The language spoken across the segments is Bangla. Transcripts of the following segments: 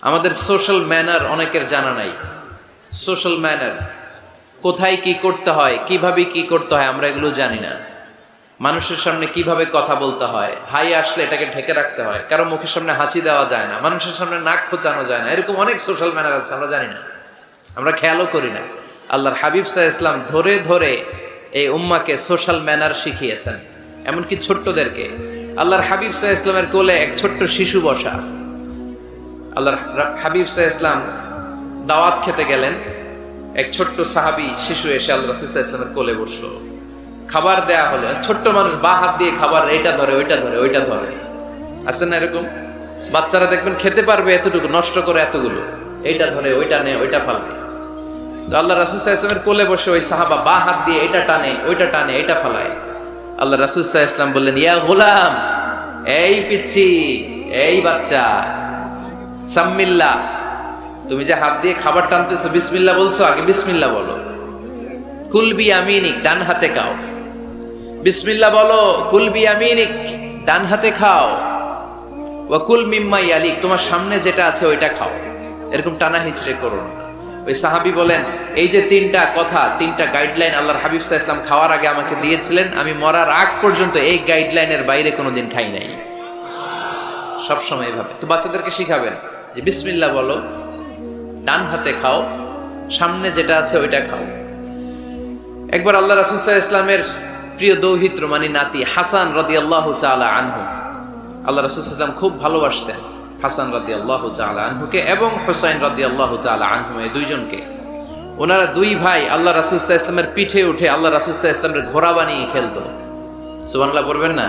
আমাদের সোশ্যাল ম্যানার অনেকের জানা নাই। সোশ্যাল ম্যানার কোথায় কি করতে হয়, কিভাবে কি করতে হয় আমরা এগুলো জানি না। মানুষের সামনে কিভাবে কথা বলতে হয়, হাই আসলে এটাকে ঢেকে রাখতে হয়, কারো মুখের সামনে হাঁচি দেওয়া যায় না, মানুষের সামনে নাক খোঁচানো যায় না, এরকম অনেক সোশ্যাল ম্যানার আছে আমরা জানি না, আমরা খেয়ালও করি না। আল্লাহর হাবিব সাল্লাল্লাহু আলাইহি ওয়াসাল্লাম ধরে ধরে এই উম্মাকে সোশ্যাল ম্যানার শিখিয়েছেন, এমনকি ছোট্টদেরকে। আল্লাহর হাবিব সাল্লাল্লাহু আলাইহি ওয়াসাল্লামের কোলে এক ছোট্ট শিশু বসা। আল্লাহর হাবিব সাল্লাল্লাহু আলাইহি ওয়াসাল্লাম দাওয়াত খেতে গেলেন, এক ছোট্ট সাহাবী শিশু এসে আল্লাহ রাসূল সাল্লাল্লাহু আলাইহি ওয়াসাল্লামের কোলে বসলো। খাবার দেয়া হলো, ছোট্ট মানুষ বা হাত দিয়ে খাবার এটা ধরে ওইটা ধরে ওইটা ধরে, আছে না এরকম? বাচ্চারা দেখবেন খেতে পারবে এতটুকু, নষ্ট করে এতগুলো, এইটা ধরে ওইটা নেয় ওইটা ফালবে। তো আল্লাহ রাসূল সাল্লাল্লাহু আলাইহি ওয়াসাল্লামের কোলে বসে ওই সাহাবা বা হাত দিয়ে এটা টানে ওইটা টানে এটা ফালায়। আল্লাহ রাসূল সাল্লাল্লাহু আলাইহি ওয়াসাল্লাম বললেন, ইয়া গোলাম, এই পিচ্চি, এই বাচ্চা, সাম্মিল্লাহ, তুমি যে হাত দিয়ে খাবার টানতেছো বিসমিল্লাহ বলছো, আগে বিসমিল্লাহ বলো। কুল বিয়ামিনিক, ডান হাতে খাও, বিসমিল্লাহ বলো। কুল বিয়ামিনিক, ডান হাতে খাও। ওয়া কুল মিম্মা ইয়ালিক, তোমার সামনে যেটা আছে ওইটা খাও। এরকম টানা হিচড়ে করো না। ওই সাহাবী বলেন, এই যে তিনটা কথা, তিনটা গাইডলাইন আল্লাহর হাবিব সাল্লাল্লাহু আলাইহি ওয়াসাল্লাম খাওয়ার আগে আমাকে দিয়েছিলেন, আমি মরার আগ পর্যন্ত এই গাইডলাইনের বাইরে কোনোদিন খাই নাই। সবসময় এভাবে তো বাচ্চাদেরকে শিখাবেন যে বিসমিল্লাহ বলো, ডান হাতে খাও, সামনে যেটা আছে ওইটা খাও। একবার আল্লাহ রাসূল সাল্লাল্লাহু আলাইহি ওয়াসাল্লামের প্রিয় দৌহিত্র মানে নাতি হাসান রাদিয়াল্লাহু তাআলা আনহু, আল্লাহ রাসূল সাল্লাল্লাহু আলাইহি ওয়াসাল্লাম খুব ভালোবাসতেন হাসান রাদিয়াল্লাহু তাআলা আনহুকে এবং হুসাইন রাদিয়াল্লাহু তাআলা আনহু, এই দুইজনকে। ওনারা দুই ভাই আল্লাহ রাসূল সাল্লাল্লাহু আলাইহি ওয়াসাল্লামের পিঠে উঠে আল্লাহ রাসূল সাল্লাল্লাহু আলাইহি ওয়াসাল্লামের ঘোড়া বানিয়ে খেলতো। সুবহানাল্লাহ পড়বেন না?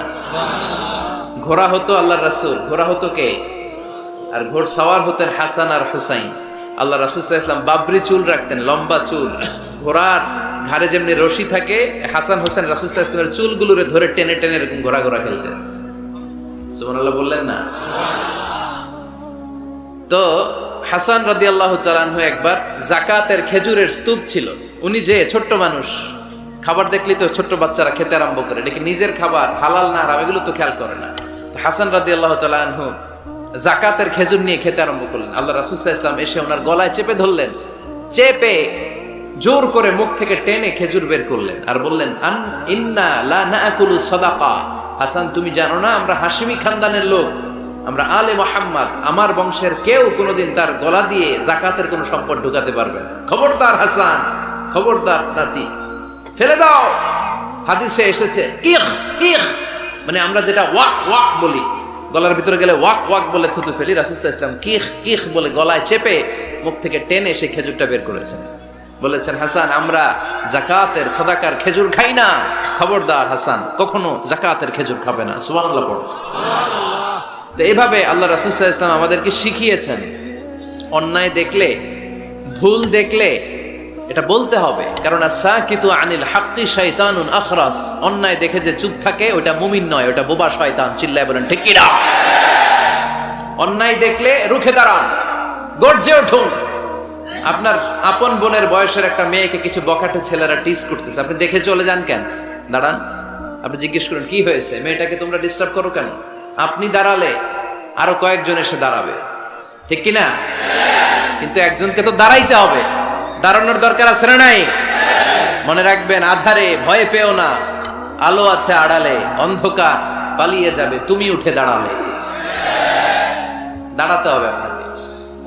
ঘোড়া হতো আল্লাহর রাসূল, ঘোড়া হতো কে? আর ঘোড়সাওয়ার হতেন হাসান আর হুসাইন। আল্লাহ রাসূল সাল্লাল্লাহু আলাইহি ওয়াসাল্লাম বাবরি চুল রাখতেন, লম্বা চুল, ঘোড়ার ঘাড়ে যেমনি রশি থাকে, হাসান হোসেন রাসূল সাল্লাল্লাহু আলাইহি ওয়াসাল্লামের চুলগুলোরে ধরে টেনে টেনে এরকম ঘোড়া ঘোড়া খেলতেন। সুবহানাল্লাহ বললেন না? তো হাসান রাদিয়াল্লাহু তাআলা আনহু একবার যাকাতের খেজুরের স্তূপ ছিল, উনি যে ছোট্ট মানুষ, খাবার দেখলি তো ছোট্ট বাচ্চারা খেতে আরম্ভ করে, এটা কি নিজের খাবার, হালাল না হারাম এগুলো তো খেয়াল করে না। তো হাসান রাদিয়াল্লাহু তাআলা আনহু যাকাতের খেজুর নিয়ে খেতে আরম্ভ করলেন। আল্লাহ রাসূল সাল্লাল্লাহু আলাইহি ওয়াসাল্লাম এসে ওনার গলায় চেপে ধরলেন, চেপে জোর করে মুখ থেকে টেনে খেজুর বের করলেন আর বললেন, আন ইন্না লা নাআকুলু সাদাকা, হাসান তুমি জানো না আমরা হাশিমি খানদানের লোক, আমরা আলে মুহাম্মদ, আমার বংশের কেউ কোনোদিন তার গলা দিয়ে যাকাতের কোনো সম্পদ ঢুকাতে পারবে না। খবরদার হাসান, খবরদার নাতি, ফেলে দাও। হাদিসে এসেছে কিখ কিখ, মানে আমরা যেটা ওয়াক ওয়াক বলি, গলার ভিতরে গেলে ওয়াক ওয়াক বলে থুতু ফেলি, রাসূল সাল্লাল্লাহু আলাইহি ওয়াসাল্লাম কিখ কিখ বলে গলায় চেপে মুখ থেকে টেনে সেই খেজুরটা বের করেছেন। বলেছেন, হাসান আমরা যাকাতের সাদাকার খেজুর খাই না, খবরদার হাসান কখনো যাকাতের খেজুর খাবে না। সুবহানাল্লাহ পড়ো। তো এইভাবে আল্লাহ রাসূল সাল্লাল্লাহু আলাইহি ওয়াসাল্লাম আমাদেরকে শিখিয়েছেন, অন্যায় দেখলে, ভুল দেখলে এটা বলতে হবে, কারণ আস-সাকিতু আনিল হাক্কি শাইতানুন আখরাস, অন্যায় দেখে যে চুপ থাকে ওটা মুমিন নয়, ওটা বোবা শয়তান। চিল্লায় বলেন ঠিক কি না? অন্যায় দেখলে রুখে দাঁড়ান, গর্জে উঠুন। আপনার আপন বোনের বয়সের একটা মেয়েকে কিছু বখাটে ছেলেরা টিজ করতেছে, আপনি দেখে চলে যান কেন? দাঁড়ান, আপনি জিজ্ঞেস করুন কি হয়েছে, মেয়েটাকে তোমরা ডিস্টার্ব করো কেন? আপনি দাঁড়ালে আরো কয়েকজন এসে দাঁড়াবে, ঠিক কি না? কিন্তু একজনকে তো দাঁড়াইতে হবে, দাঁড়ানোর দরকার আছে না নাই? মনে রাখবেন, আধারে ভয় পেও না, আলো আছে আড়ালে, অন্ধকার পালিয়ে যাবে তুমি উঠে দাঁড়ালে। দাঁড়াতে হবে আপনাকে।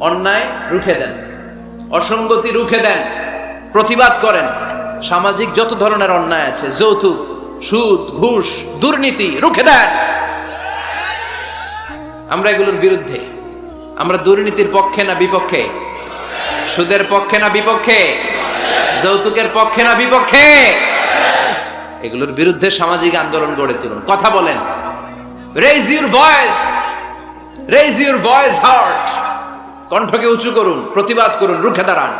অন্যায় রুখে দেন, অসঙ্গতি রুখে দেন, প্রতিবাদ করেন। সামাজিক যত ধরনের অন্যায় আছে, যৌতুক, সুদ, ঘুষ, দুর্নীতি, রুখে দেন। আমরা এগুলোর বিরুদ্ধে। আমরা দুর্নীতির পক্ষে না বিপক্ষে? সুদের পক্ষে না বিপক্ষে? যৌতুকের পক্ষে না বিপক্ষে? এগুলোর বিরুদ্ধে সামাজিক আন্দোলন গড়ে তুলুন, কথা বলেন। Raise your voice, raise your voice heart, কণ্ঠকে উঁচু করুন, প্রতিবাদ করুন, রুখে দাঁড়ান।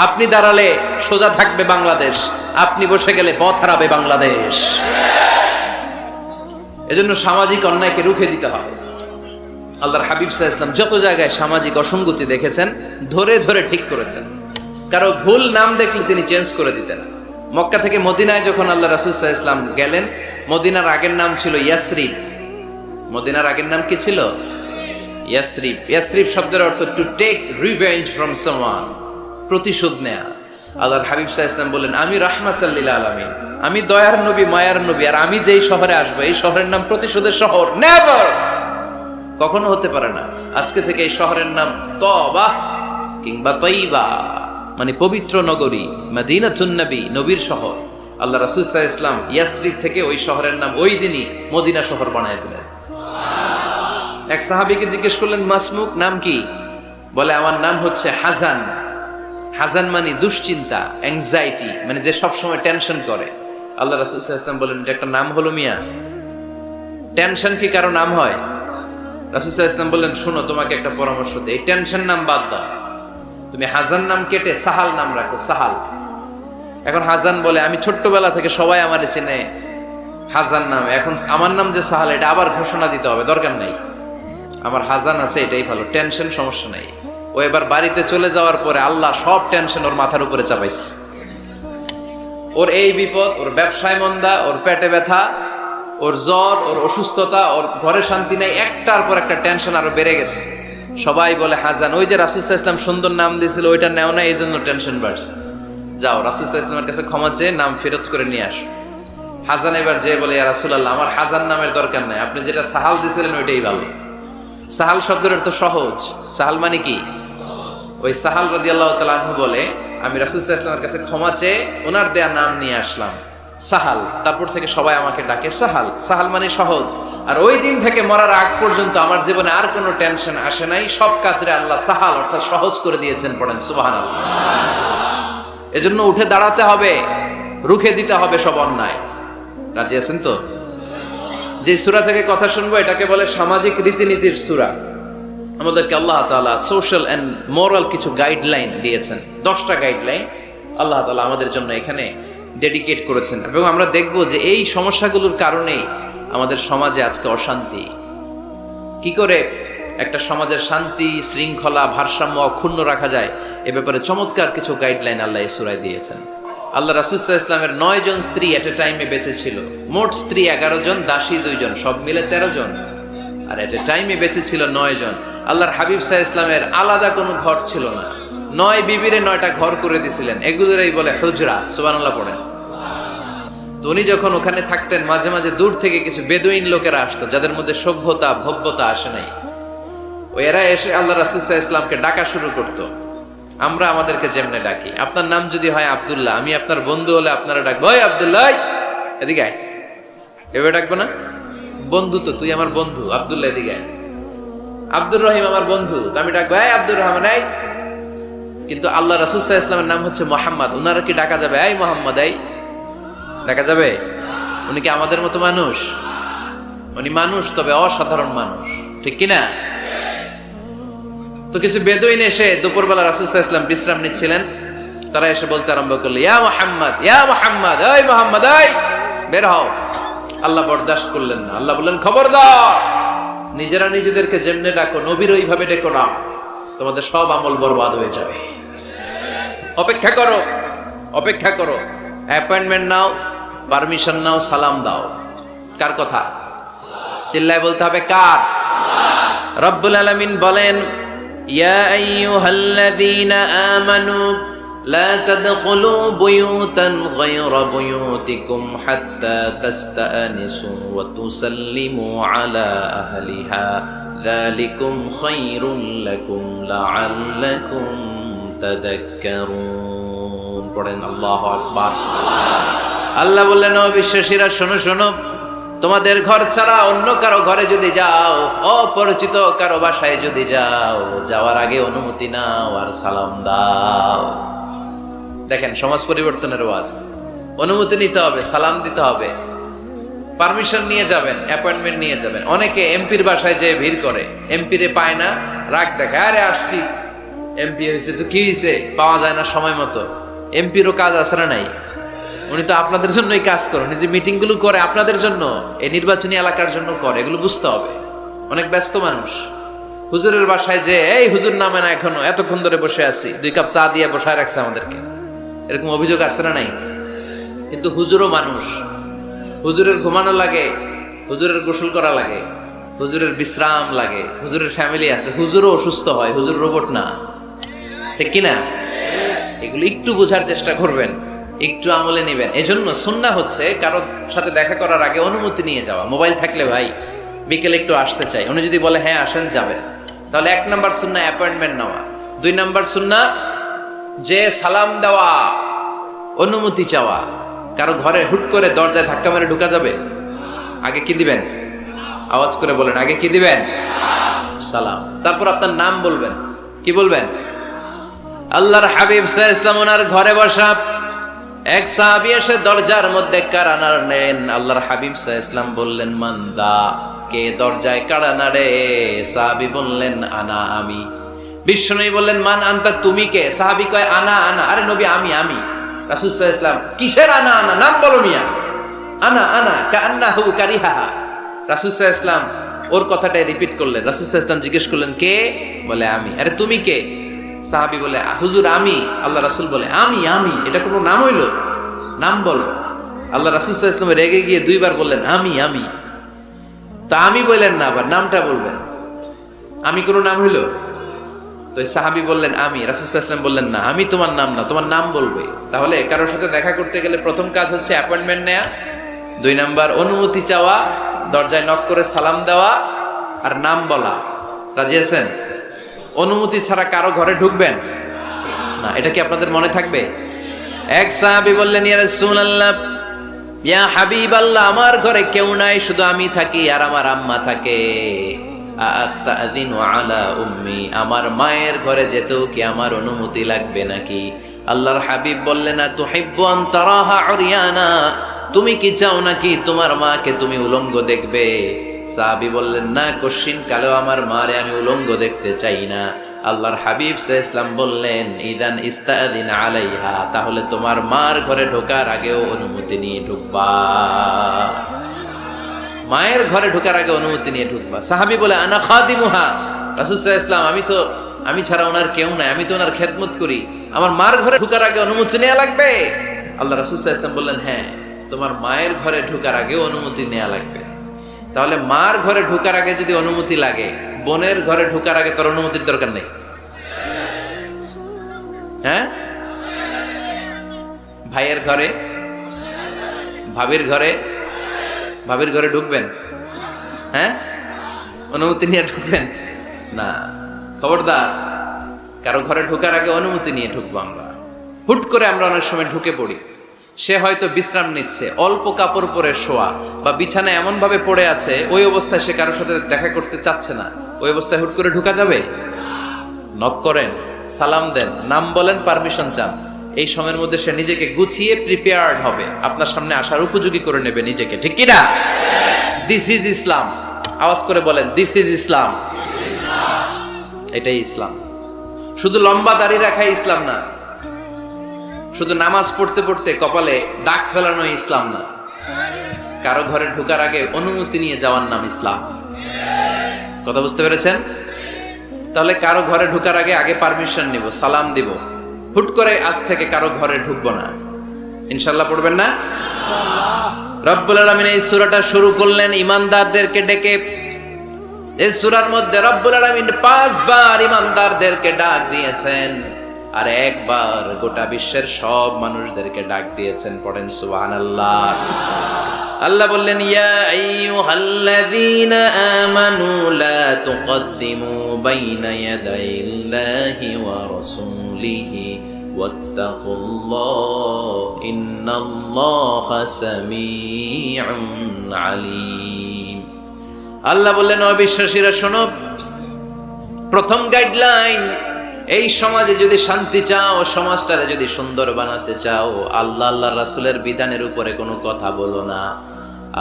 আপনি দাঁড়ালে সোজা থাকবে বাংলাদেশ, আপনি বসে গেলে পথ হারাবে বাংলাদেশ। এজন্য সামাজিক অন্যায়কে রুখে দিতে হবে। আল্লাহর হাবিব সাল্লাল্লাহু আলাইহি ওয়াসাল্লাম যত জায়গায় সামাজিক অসঙ্গতি দেখেছেন ধরে ধরে ঠিক করেছেন। কারো ভুল নাম দেখলে তিনি চেঞ্জ করে দিতেন। মক্কা থেকে মদিনায় যখন আল্লাহ রাসূল সাল্লাল্লাহু আলাইহি ওয়াসাল্লাম গেলেন, মদিনার আগের নাম ছিল ইয়াসরিব। মদিনার আগের নাম কি ছিল? ইয়াসরিব, ইয়াসরিব শব্দের অর্থ to take revenge from someone, প্রতিশোধ নেয়া। আল্লাহর হাবিব সাল্লাল্লাহু আলাইহি ওয়াসাল্লাম বলেন, আমি রাহমাতাল লিল আলামিন, আমি দয়ার নবী, মায়ার নবী, আর আমি যেই শহরে আসবো এই শহরের নাম প্রতিশোধের শহর। নেভার, কখনো হতে পারে না। আজকে থেকে এই শহরের নাম তওবা কিংবা তয়বা, মানে পবিত্র নগরী, মদিনাতুন নবী, নবীর শহর। আল্লাহ রাসূল সাল্লাল্লাহু আলাইহি ওয়াসাল্লাম ইয়াসরিব থেকে ওই শহরের নাম ওই দিনই মদিনা শহর বানায় দিলেন। এক সাহাবীকে জিজ্ঞেস করলেন, মাসমুক, নাম কি? বলে, আমার নাম হচ্ছে হাজান। হাজান মানে দুশ্চিন্তা, অ্যাংজাইটি, মানে যে সব সময় টেনশন করে। আল্লাহ রাসূল সাল্লাল্লাহু আলাইহি ওয়াসাল্লাম বলেন, এটা একটা নাম হলো মিয়া? টেনশন কি কারো নাম হয়? রাসূল সাল্লাল্লাহু আলাইহি ওয়াসাল্লাম বললেন, শোনো, তোমাকে একটা পরামর্শ দেই, এই টেনশন নাম বাদ দাও, তুমি হাজান নাম কেটে সাহাল নাম রাখো, সাহাল। এখন হাজান বলে, আমি ছোট্টবেলা থেকে সবাই আমারে চেনে হাজান নাম, এখন আমার নাম যে সাহাল এটা আবার ঘোষণা দিতে হবে, দরকার নাই, আমার হাজান আছে, এটাই ভালো, টেনশন, সমস্যা নাই। ও এবার বাড়িতে চলে যাওয়ার পরে আল্লাহ সব টেনশন ওর মাথার উপরে চাপাইছে। ওর এই বিপদ, ওর ব্যবসায় মন্দা, ওর পেটে ব্যথা, ওর জ্বর, ওর অসুস্থতা, ওর ঘরে শান্তি নাই, একটার পর একটা টেনশন আরো বেড়ে গেছে। সবাই বলে হাজান, ওই যে রাসূল সাল্লাল্লাহু আলাইহি ওয়াসাল্লাম সুন্দর নাম দিয়েছিল ওইটা নেও না, এই জন্য টেনশন বাড়ছে। যাও রাসূল সাল্লাল্লাহু আলাইহি ওয়াসাল্লামের কাছে ক্ষমা চেয়ে নাম ফেরত করে নিয়ে আসো। হাজান এবার যে বলে, ইয়া রাসূলুল্লাহ, আমার হাজান নামের দরকার নাই, আপনি যেটা সাহাল দিয়েছিলেন ওইটাই ভালো। সাহাল শব্দের অর্থ সহজ। সাহাল মানে কি? ওই সাহাল রাদিয়াল্লাহু তাআলা আনহু বলে, আমি রাসূল সাল্লাল্লাহু আলাইহি ওয়াসাল্লামের কাছে ক্ষমা চেয়ে ওনার দেয়া নাম নিয়ে আসলাম, সাহাল। তারপর থেকে সবাই আমাকে ডাকে সাহাল। সাহাল মানে সহজ। আর ওই দিন থেকে মরার আগ পর্যন্ত আমার জীবনে আর কোনো টেনশন আসে নাই, সব কাজে আল্লাহ সাহাল অর্থাৎ সহজ করে দিয়েছেন। পড়েন সুবহানাল্লাহ। এজন্য উঠে দাঁড়াতে হবে, রুখে দিতে হবে সব অন্যায়। রাজি আছেন তো? যে সূরা থেকে কথা শুনবো এটাকে বলে সামাজিক রীতিনীতির সূরা। আমাদেরকে আল্লাহ তাআলা সোশ্যাল এন্ড মোরাল কিছু গাইডলাইন দিয়েছেন, 10টা গাইডলাইন আল্লাহ তাআলা আমাদের জন্য এখানে ডেডিকেট করেছেন। এবং আমরা দেখব যে এই সমস্যাগুলোর কারণেই আমাদের সমাজে আজকে অশান্তি। কি করে একটা সমাজের শান্তি, শৃঙ্খলা, ভারসাম্য অক্ষুণ্ণ রাখা যায়, এ ব্যাপারে চমৎকার কিছু গাইডলাইন আল্লাহ এই সূরায় দিয়েছেন। আল্লাহ রাসূল সাল্লাল্লাহু আলাইহি ওয়াসাল্লামের 9 জন স্ত্রী এট এ টাইমে বেঁচে ছিল। মোট স্ত্রী 11 জন, দাসী 2 জন, সব মিলে 13 জন। আর এট এ টাইমে বেঁচে ছিল 9 জন। আল্লাহর হাবিব সাল্লাল্লাহু আলাইহি ওয়াসাল্লামের আলাদা কোনো ঘর ছিল না। 9 বিবিরে 9টা ঘর করে দিয়েছিলেন। এগুলোরই বলে হুজরা। সুবহানাল্লাহ পড়েন। তো উনি যখন ওখানে থাকতেন, মাঝে মাঝে দূর থেকে কিছু বেদুইন লোকেরা আসতো, যাদের মধ্যে সভ্যতা, ভব্যতা আসে নাই। এরা এসে আল্লাহ রাসূল সাল্লাল্লাহু আলাইহি ওয়াসাল্লামকে ডাকা শুরু করতো। আমরা আমাদেরকে যেমনে ডাকি, আপনার নাম যদি হয় আব্দুল্লাহ, আমি আপনার বন্ধু হলে আপনারা ডাকবো, ওই আব্দুল্লাহ এদিকে আয়। এভাবে ডাকবো না? বন্ধু তো, তুই আমার বন্ধু, আব্দুল্লাহ এদিকে আয়। আব্দুর রহিম আমার বন্ধু, তো আমি ডাকবো, এই আব্দুর রহমান এই। কিন্তু আল্লাহ রাসূল সাল্লাল্লাহু আলাইহি ওয়াসাল্লামের নাম হচ্ছে মুহাম্মদ, উনারা কি ডাকা যাবে এই মুহাম্মদ এই? ডাকা যাবে? উনি কি আমাদের মতো মানুষ? উনি মানুষ, তবে অসাধারণ মানুষ, ঠিক কিনা? তো কিছু বেদুইন এসে দুপুরবেলা রাসূল সাল্লাল্লাহু আলাইহি ওয়াসাল্লাম বিশ্রাম নিচ্ছিলেন। তারা এসে বলতে আরম্ভ করলো, ইয়া মুহাম্মদ, ইয়া মুহাম্মদ, এই মুহাম্মদ এই, বের হও। আল্লাহ বরদাস্ত করলেন না। আল্লাহ বললেন, খবরদার, নিজেরা নিজেদেরকে যেমনে ডাকো নবীর ওইভাবে ডেকো না, তোমাদের সব আমল বরবাদ হয়ে যাবে। অপেক্ষা করো, অপেক্ষা করো, অ্যাপয়েন্টমেন্ট নাও, পারমিশন নাও, সালাম দাও। কার কথা? চিল্লায় বলতে হবে কার? রব্বুল আলামিন বলেন, ইয়া আইয়ুহাল্লাযীনা আমানু লা তাদখুলু বুয়ুতান গায়রা বুয়ুতিকুম হাত্তা তাস্তানিসু ওয়া তুসাল্লিমু আলা আহলিহা যালিকুম খায়রুল লাকুম লাআল্লাকুম তাযাক্কারুন। পড়েন আল্লাহু আকবার। আল্লাহ বললেন, ও বিশ্বাসীরা শোনো শোনো, তোমাদের ঘর ছাড়া অন্য কারো ঘরে যদি যাও, অপরিচিত কারো বাসায় যদি যাও, যাওয়ার আগে অনুমতি নাও আর সালাম দাও। দেখেন সমাজ পরিবর্তনের ওয়াজ। অনুমতি নিতে হবে, সালাম দিতে হবে, পারমিশন নিয়ে যাবেন, অ্যাপয়েন্টমেন্ট নিয়ে যাবেন। অনেকে এমপির বাসায় যেয়ে ভিড় করে, এমপিরে পায় না, রাগ দেখায়, আরে আসছি, এমপি হয়েছে তো কি হয়েছে, পাওয়া যায় না সময় মতো। এমপিরও কাজ আছে না নাই? উনি তো আপনাদের জন্যই কাজ করেন, যে মিটিং গুলো করে আপনাদের জন্য, এই নির্বাচনী এলাকার জন্য করে, এগুলো বুঝতে হবে। অনেক ব্যস্ত মানুষ। হুজুরের বাসায় যে, এই হুজুর নামে না এখনো, এতক্ষণ ধরে বসে আছি, 2 কাপ চা দিয়ে বসায় রাখছে আমাদেরকে, এরকম অভিযোগ আছে না নাই? কিন্তু হুজুরও মানুষ, হুজুরের ঘুমানো লাগে, হুজুরের গোসল করা লাগে, হুজুরের বিশ্রাম লাগে, হুজুরের ফ্যামিলি আছে, হুজুরও অসুস্থ হয়, হুজুর রোবট না, ঠিক কিনা? এগুলো একটু বোঝার চেষ্টা করবেন, একটু আমলে নেবেন। এজন্য সুন্নাহ হচ্ছে কারো সাথে দেখা করার আগে অনুমতি নিয়ে যাওয়া। মোবাইল থাকলে ভাই বিকেলে একটু আসতে চাই, উনি যদি বলে হ্যাঁ আসেন, যাবেন, তাহলে 1 নাম্বার সুন্নাহ অ্যাপয়েন্টমেন্ট নেওয়া। 2 নাম্বার সুন্নাহ যে সালাম দেওয়া, অনুমতি চাওয়া। কারো ঘরে হুট করে দরজায় ধাক্কা মেরে ঢুকা যাবে? আগে কি দিবেন? আওয়াজ করে বলেন, আগে কি দিবেন? সালাম। তারপর আপনার নাম বলবেন। কি বলবেন? আল্লাহর হাবিব সাল্লাল্লাহু আলাইহি ওয়াসাল্লাম ওনার ঘরে বসা, এক সাহাবী এসে দরজার মধ্যে কাড়া নাড়লেন। আল্লাহর হাবিব সাল্লাল্লাহু আলাইহি ওয়াসাল্লাম বললেন, মান্দা, কে দরজায় কাড়া নাড়ে? সাহাবী বললেন, আনা, আমি। বিশ্বনবী বললেন, মান আনতা, তুমি কে? সাহাবী কয়, আনা আনা। আরে নবী, আমি। রাসূল সাল্লাল্লাহু আলাইহি ওয়াসাল্লাম, কিসের আনা আনা? নাম বলো মিয়া। আনা কান্নাহু কারিহাহা। রাসূল সাল্লাল্লাহু আলাইহি ওয়াসাল্লাম ওর কথাটাই রিপিট করলেন। রাসূল সাল্লাল্লাহু আলাইহি ওয়াসাল্লাম জিজ্ঞেস করলেন, কে? বলে, আমি। আরে তুমি কে? সাহাবী বলে, হুজুর আমি। আল্লাহ রাসূল বলে, আমি। এটা কোনো নাম হইল? নাম বলো। আল্লাহ রাসূল সাল্লাল্লাহু আলাইহি ওয়াসাল্লাম রেগে গিয়ে 2 বার বললেন, আমি। তা আমি বললেন না, আবার নামটা বলবেন। আমি কোনো নাম হইল? তো সাহাবী বললেন, আমি। রাসূল সাল্লাল্লাহু আলাইহি ওয়াসাল্লাম বললেন, না, আমি তোমার নাম না, তোমার নাম বলবে। তাহলে কারোর সাথে দেখা করতে গেলে প্রথম কাজ হচ্ছে অ্যাপয়েন্টমেন্ট নেওয়া, 2 নাম্বার অনুমতি চাওয়া, দরজায় নক করে সালাম দেওয়া, আর নাম বলা। রাজি আছেন? অনুমতি ছাড়া কারো ঘরে ঢুকবেন না। এটা কি আপনাদের মনে থাকবে? এক সাহাবী বললেন, ইয়া রাসূলুল্লাহ, ইয়া হাবিবাল্লাহ, আমার ঘরে কেউ নাই, শুধু আমি থাকি আর আমার আম্মা থাকে। আস্তাযিনু আলা উম্মি, আমার মায়ের ঘরে যেতেও কি আমার অনুমতি লাগবে নাকি? আল্লাহর হাবিব বললেন, তুহিব্বু আন তারাহা উরিয়ানা, তুমি কি চাও নাকি তোমার মাকে তুমি উলঙ্গ দেখবে? সাহাবী বললেন, না, কশিন কালেও আমার মারে আমি উলঙ্গ দেখতে চাই না। আল্লাহর হাবিব সাল্লাল্লাহু আলাইহি ওয়াসাল্লাম বললেন, ইদান ইস্তাযিন আলাইহা, তাহলে তোমার মার ঘরে ঢোকার আগেও অনুমতি নিয়ে ঢুকবা। মায়ের ঘরে ঢোকার আগে অনুমতি নিয়ে ঢুকবা। সাহাবী বলে, আনা খাদিমুহা, রাসূল সাল্লাল্লাহু আলাইহি ওয়াসাল্লাম, আমি ছাড়া ওনার কেউ নাই, আমি তো ওনার খেদমত করি, আমার মার ঘরে ঢোকার আগে অনুমতি নেওয়া লাগবে? আল্লাহ রাসূল সাল্লাল্লাহু আলাইহি ওয়াসাল্লাম বললেন, হ্যাঁ, তোমার মায়ের ঘরে ঢোকার আগেও অনুমতি নেওয়া লাগবে। তাহলে মার ঘরে ঢোকার আগে যদি অনুমতি লাগে, বোনের ঘরে ঢোকার আগে তোর অনুমতির দরকার নেই? হ্যাঁ? ভাইয়ের ঘরে, ভাবির ঘরে ঢুকবেন? হ্যাঁ, অনুমতি নিয়ে ঢুকবেন না। খবরদার, কারো ঘরে ঢোকার আগে অনুমতি নিয়ে ঢুকবো আমরা। হুট করে আমরা অনেক সময় ঢুকে পড়ি। সে হয়তো বিশ্রাম নিচ্ছে, অল্প কাপড় পরে শোয়া, বা বিছানায় এমন ভাবে পড়ে আছে, ওই অবস্থায় সে কারোর সাথে দেখা করতে চাচ্ছে না। ওই অবস্থায় হুট করে ঢুকা যাবে? নক করেন, সালাম দেন, নাম বলেন, পারমিশন চান। এই সময়ের মধ্যে সে নিজেকে গুছিয়ে প্রিপেয়ার্ড হবে, আপনার সামনে আসার উপযোগী করে নেবে নিজেকে, ঠিক কি না? দিস ইজ ইসলাম। আওয়াজ করে বলেন, দিস ইজ ইসলাম। এটাই ইসলাম। শুধু লম্বা দাড়ি রাখাই ইসলাম না, শুধু নামাজ পড়তে পড়তে কপালে দাগ ফেলানো ইসলাম না। কারো ঘরে ঢোকার আগে অনুমতি নিয়ে যাওয়ার নাম ইসলাম। কথা বুঝতে পেরেছেন? তাহলে কারো ঘরে ঢোকার আগে পারমিশন নিব, সালাম দিব। হুট করে আজ থেকে কারো ঘরে ঢুকবো না। ইনশাআল্লাহ পড়বেন না? রব্বুল আলামিন এই সূরাটা শুরু করলেন ঈমানদারদেরকে ডেকে। এই সূরার মধ্যে রব্বুল আলামিন 5 বার ঈমানদারদেরকে ডাক দিয়েছেন, আর একবার গোটা বিশ্বের সব মানুষদেরকে ডাক দিয়েছেন। পড়েন সুবহানাল্লাহ। আল্লাহ বললেন, ইয়া আইয়ুহাল্লাযীনা আমানু লা তুকদ্দিমু বাইনা ইয়াদাইল্লাহি ওয়া রাসূলিহি ওয়াত্তাকুল্লাহ ইন্নাল্লাহা সামিউন আলীম। আল্লাহ বললেন, অবিশ্বাসীরা শোনো, প্রথম গাইডলাইন, এই সমাজে যদি শান্তি চাও, সমাজটারে যদি সুন্দর বানাতে চাও, আল্লাহর রাসূলের বিধানের উপরে কোনো কথা বলো না।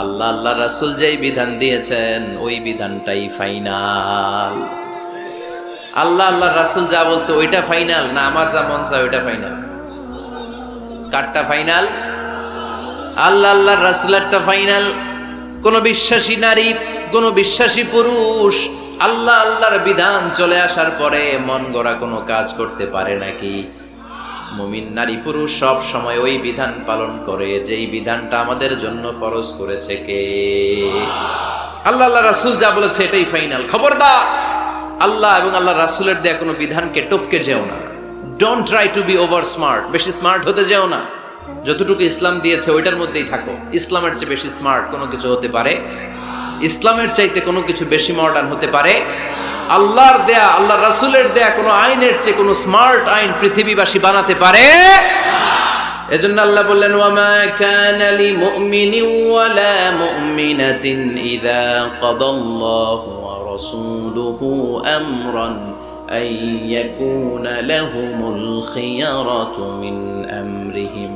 আল্লাহর রাসূল যেই বিধান দিয়েছেন ওই বিধানটাই ফাইনাল। আল্লাহর রাসূল যা বলছে ওইটা ফাইনাল না আমার যা মন চায় ওইটা ফাইনাল? কারটা ফাইনাল? আল্লাহর রাসূলেরটা ফাইনাল। কোন বিশ্বাসী নারী, কোন বিশ্বাসী পুরুষ আল্লাহর বিধান চলে আসার পরে মন গড়া কোনো কাজ করতে পারে নাকি? মুমিন নারী পুরুষ সব সময় ওই বিধান পালন করে যেই বিধানটা আমাদের জন্য ফরজ করেছে কে? আল্লাহ আল্লাহ রাসূল যা বলেছে এটাই ফাইনাল। খবরদার আল্লাহ এবং আল্লাহ রাসূলের দেয়া কোনো বিধানকে টপকে যেও না। Don't try to be over smart, বেশি স্মার্ট হতে যেও না। যতটুকু ইসলাম দিয়েছে ওইটার মধ্যেই থাকো। ইসলামের চেয়ে বেশি স্মার্ট কোনো কিছু হতে পারে? ইসলামের চাইতে কোনো কিছু বেশি মডার্ন হতে পারে? আল্লাহর দেয়া, আল্লাহ রাসূলের দেয়া কোনো আইনের চেয়ে কোনো স্মার্ট আইন পৃথিবীবাসী বানাতে পারে? এজন্য আল্লাহ বললেন, ওয়ামা কানা লিমুমিনিন ওয়ালা মুমিনাতিন ইযা কাদাল্লাহু ওয়া রাসূলুহু আমরান আন ইয়াকুনা লাহুমুল খিয়ারাতু মিন আমরিহিম।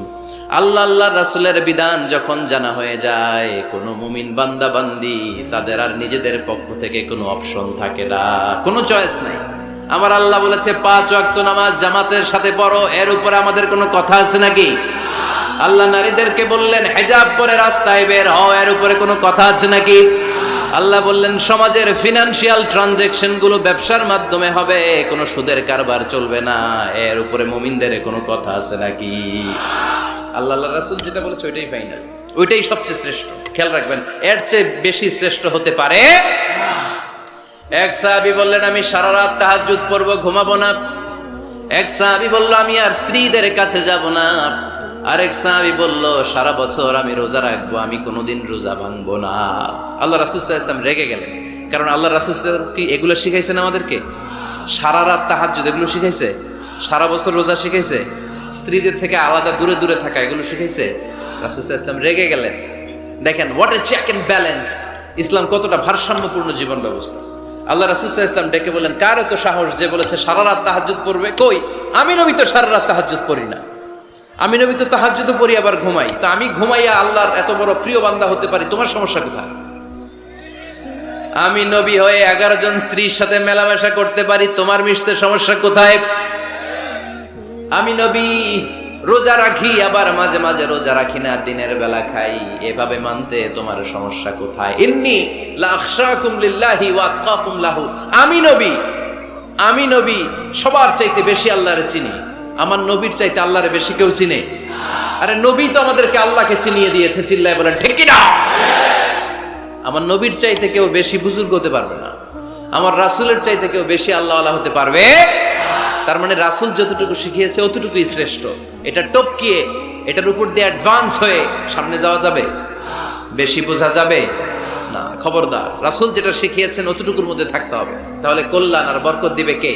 আল্লাহ আল্লাহর রাসূলের বিধান যখন জানা হয়ে যায়, কোনো মুমিন বান্দা বান্দি তাদের আর নিজেদের পক্ষ থেকে কোনো অপশন থাকে না, কোনো চয়েস নাই। আমার আল্লাহ বলেছে 5 ওয়াক্ত নামাজ জামাতের সাথে পড়ো, এর উপরে আমাদের কোনো কথা আছে নাকি? আল্লাহ নারীদেরকে বললেন হিজাব পরে রাস্তায় বের হও, এর উপরে কোনো কথা আছে নাকি? আল্লাহ বললেন সমাজের ফিনান্সিয়াল ট্রানজাকশন গুলো ব্যবসার মাধ্যমে হবে, কোনো সুদের কারবার চলবে না, এর উপরে মুমিনদের কোনো কথা আছে নাকি? আল্লাহ আল্লাহ রাসূল যেটা বলেছে ওইটাই ফাইনাল, ওইটাই সবচেয়ে শ্রেষ্ঠ। খেয়াল রাখবেন, এর চেয়ে বেশি শ্রেষ্ঠ হতে পারে? এক সাহাবী বললেন আমি সারা রাত তাহাজ্জুদ পড়ব, ঘুমাবো না। এক সাহাবী বলল আমি আর স্ত্রীদের কাছে যাব না। আরেক সাহাবী বলল সারা বছর আমি রোজা রাখবো, আমি কোনোদিন রোজা ভাঙবো না। আল্লাহ রাসূল সাল্লাল্লাহু আলাইহি ওয়াসাল্লাম রেগে গেলেন, কারণ আল্লাহ রাসূল সাল্লাল্লাহু আলাইহি ওয়াসাল্লাম কি এগুলো শিখাইছেন আমাদেরকে? সারা রাত তাহাজ্জুদ এগুলো শিখাইছে? সারা বছর রোজা শিখাইছে? স্ত্রীদের থেকে আলাদা দূরে দূরে থাকা এগুলো শিখাইছে? রাসূল সাল্লাল্লাহু আলাইহি ওয়াসাল্লাম রেগে গেলেন। দেখেন what a check and balance, Islam কতটা ভারসাম্যপূর্ণ জীবন ব্যবস্থা। আল্লাহ রাসূল সাল্লাল্লাহু আলাইহি ওয়াসাল্লাম ডেকে বলেন, কার এত সাহস যে বলেছে সারা রাত তাহাজ্জুদ পড়বে? কই, আমি নবী তো সারা রাত তাহাজ্জুদ পড়ি না, আমি নবী তো তাহাজ্জুদও পড়ি আবার ঘুমাই, তা আমি ঘুমাইয়া আল্লাহর এত বড় প্রিয় বান্দা হতে পারি, তোমার সমস্যা কোথায়? আমি নবী হয়ে 11 জন স্ত্রীর সাথে মেলামেশা করতে পারি, তোমার মিশতে সমস্যা কোথায়? আমি নবী রোজা রাখি, আবার মাঝে মাঝে রোজা রাখি না, দিনের বেলা খাই, এভাবে মানতে তোমার সমস্যা কোথায়? ইন্নী লা আখশাকুম লিল্লাহি ওয়া আতকাকুম লাহু, আমি নবী সবার চাইতে বেশি আল্লাহরে চিনি, আমার নবীর চাইতে আল্লাহরে বেশি কেউ চিনে? আরে নবী তো আমাদেরকে আল্লাহকে চিনিয়ে দিয়েছে, চিল্লায় বলেন ঠিক কি না? আমার নবীর চাইতে কেউ বেশি বুজুর্গ হতে পারবে না, আমার রাসূলের চাইতে কেউ বেশি আল্লাহওয়ালা হতে পারবে? তার মানে রাসূল যতটুকু শিখিয়েছে অতটুকুই শ্রেষ্ঠ। এটা টপকিয়ে এটার উপর দিয়ে অ্যাডভান্স হয়ে সামনে যাওয়া যাবে? বেশি বোঝা যাবে না। খবরদার, রাসূল যেটা শিখিয়েছেন অতটুকুর মধ্যে থাকতে হবে, তাহলে কল্যাণ আর বরকত দিবে কে?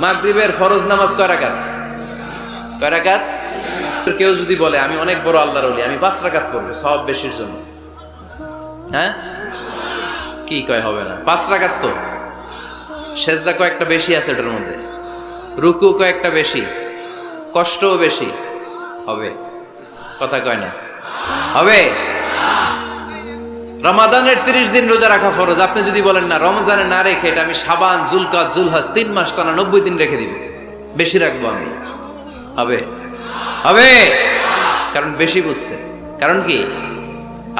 মাগরিবের ফরজ নামাজ কয় রাকাত? কয় রাকাত? কেউ যদি বলে আমি অনেক বড় আল্লাহর ওলি, আমি 5 রাকাত করব সওয়াব বেশির জন্য, হ্যাঁ কি কয় হবে না? 5 রাকাত তো, সেজদা কয়েকটা বেশি আছে এটার মধ্যে, রুকু কয়েকটা বেশি, কষ্টও বেশি, হবে? কথা কয় না হবে? রমাদানের 30 দিন রোজা রাখা ফরজ, আপনি যদি বলেন না রমজানে না রেখে এটা আমি শাবান, জুলকাদ, জুলহজ 3 মাস টানা 90 দিন রেখে দিব, বেশি রাখবো আমি, হবে? হবে? কারণ বেশি বুঝছে। কারণ কি?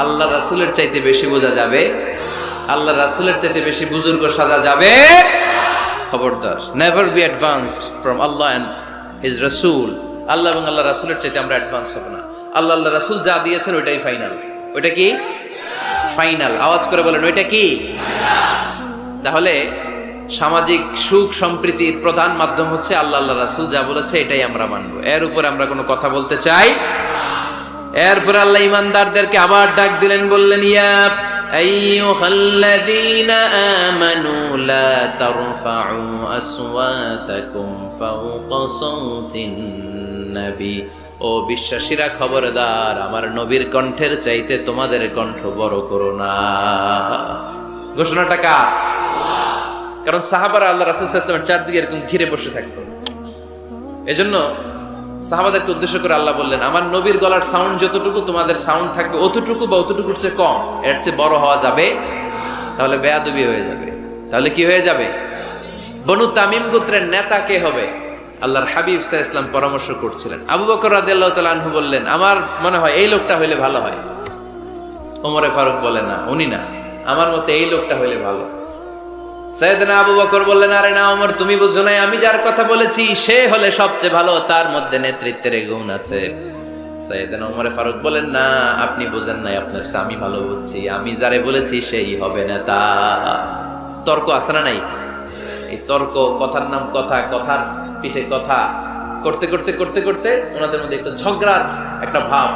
আল্লাহ রাসূলের চাইতে বেশি বোঝা যাবে, আল্লাহ রাসূলের চাইতে বেশি বুজুর্গ সাজা যাবে? খবরদার, never be advanced from Allah and his রাসূল। আল্লাহ এবং আল্লাহ রাসূলের চাইতে আমরা অ্যাডভান্স হব না। আল্লাহ আল্লাহ রাসূল যা দিয়েছেন ওইটাই ফাইনাল। ওইটা কি ফাইনাল? আওয়াজ করে বলেন ওইটা কি? তাহলে সামাজিক সুখ সম্প্রীতির প্রধান মাধ্যম হচ্ছে আল্লাহ আল্লাহ রাসূল যা বলেছে এটাই আমরা মানবো, এর উপরে আমরা কোনো কথা বলতে চাই? এরপর আল্লাহ ঈমানদারদেরকে আবার ডাক দিলেন, বললেন ইয়া আইয়ুহাল্লাযীনা আমানু লা তারফাউ আসওয়াতাকুম ফাওকা সাওতিন নবী, ও বিশ্বাসীরা খবরদার, আমার নবীর কণ্ঠের চাইতে তোমাদের কণ্ঠ বড় করো না। ঘোষণাটা কার? কারণ সাহাবারা আল্লাহ রাসূল সাল্লাল্লাহু আলাইহি ওয়াসাল্লামের চারদিকে এরকম ঘিরে বসে থাকতো, এজন্য সাহাবাদেরকে উদ্দেশ্য করে আল্লাহ বললেন আমার নবীর গলার সাউন্ড যতটুকু তোমাদের সাউন্ড থাকবে অতটুকু বা অতটুকুর চেয়ে কম, এর চেয়ে বড় হওয়া যাবে? তাহলে বেয়াদবি হয়ে যাবে। তাহলে কি হয়ে যাবে? বনু তামিম গোত্রের নেতা কে হবে? আল্লাহর হাবিব সাল্লাল্লাহু আলাইহি ওয়াসাল্লাম পরামর্শ করছিলেন। আবু বকর রাদিয়াল্লাহু তাআলা আনহু বললেন আমার মনে হয় এই লোকটা হইলে ভালো হয়। ওমরে ফারুক বলে না, উনি না, আমার মতে এই লোকটা হইলে ভালো। সাইয়েদনা আবু বকর বললেন আরে না ওমর, তুমি বুঝো নাই, আমি যার কথা বলেছি সে হলে সবচেয়ে ভালো, তার মধ্যে নেতৃত্বের গুণ আছে। সাইয়েদনা ওমর ফারুক বলেন, না আপনি বোঝেন নাই, আপনার চেয়ে আমি ভালো বুঝছি, আমি যারে বলেছি সেই হবে নেতা। তর্ক আছে না নাই? এই তর্ক, কথার নাম কথা, কথার পিঠে কথা করতে করতে করতে করতে ওনাদের মধ্যে একটা ঝগড়ার একটা ভাব।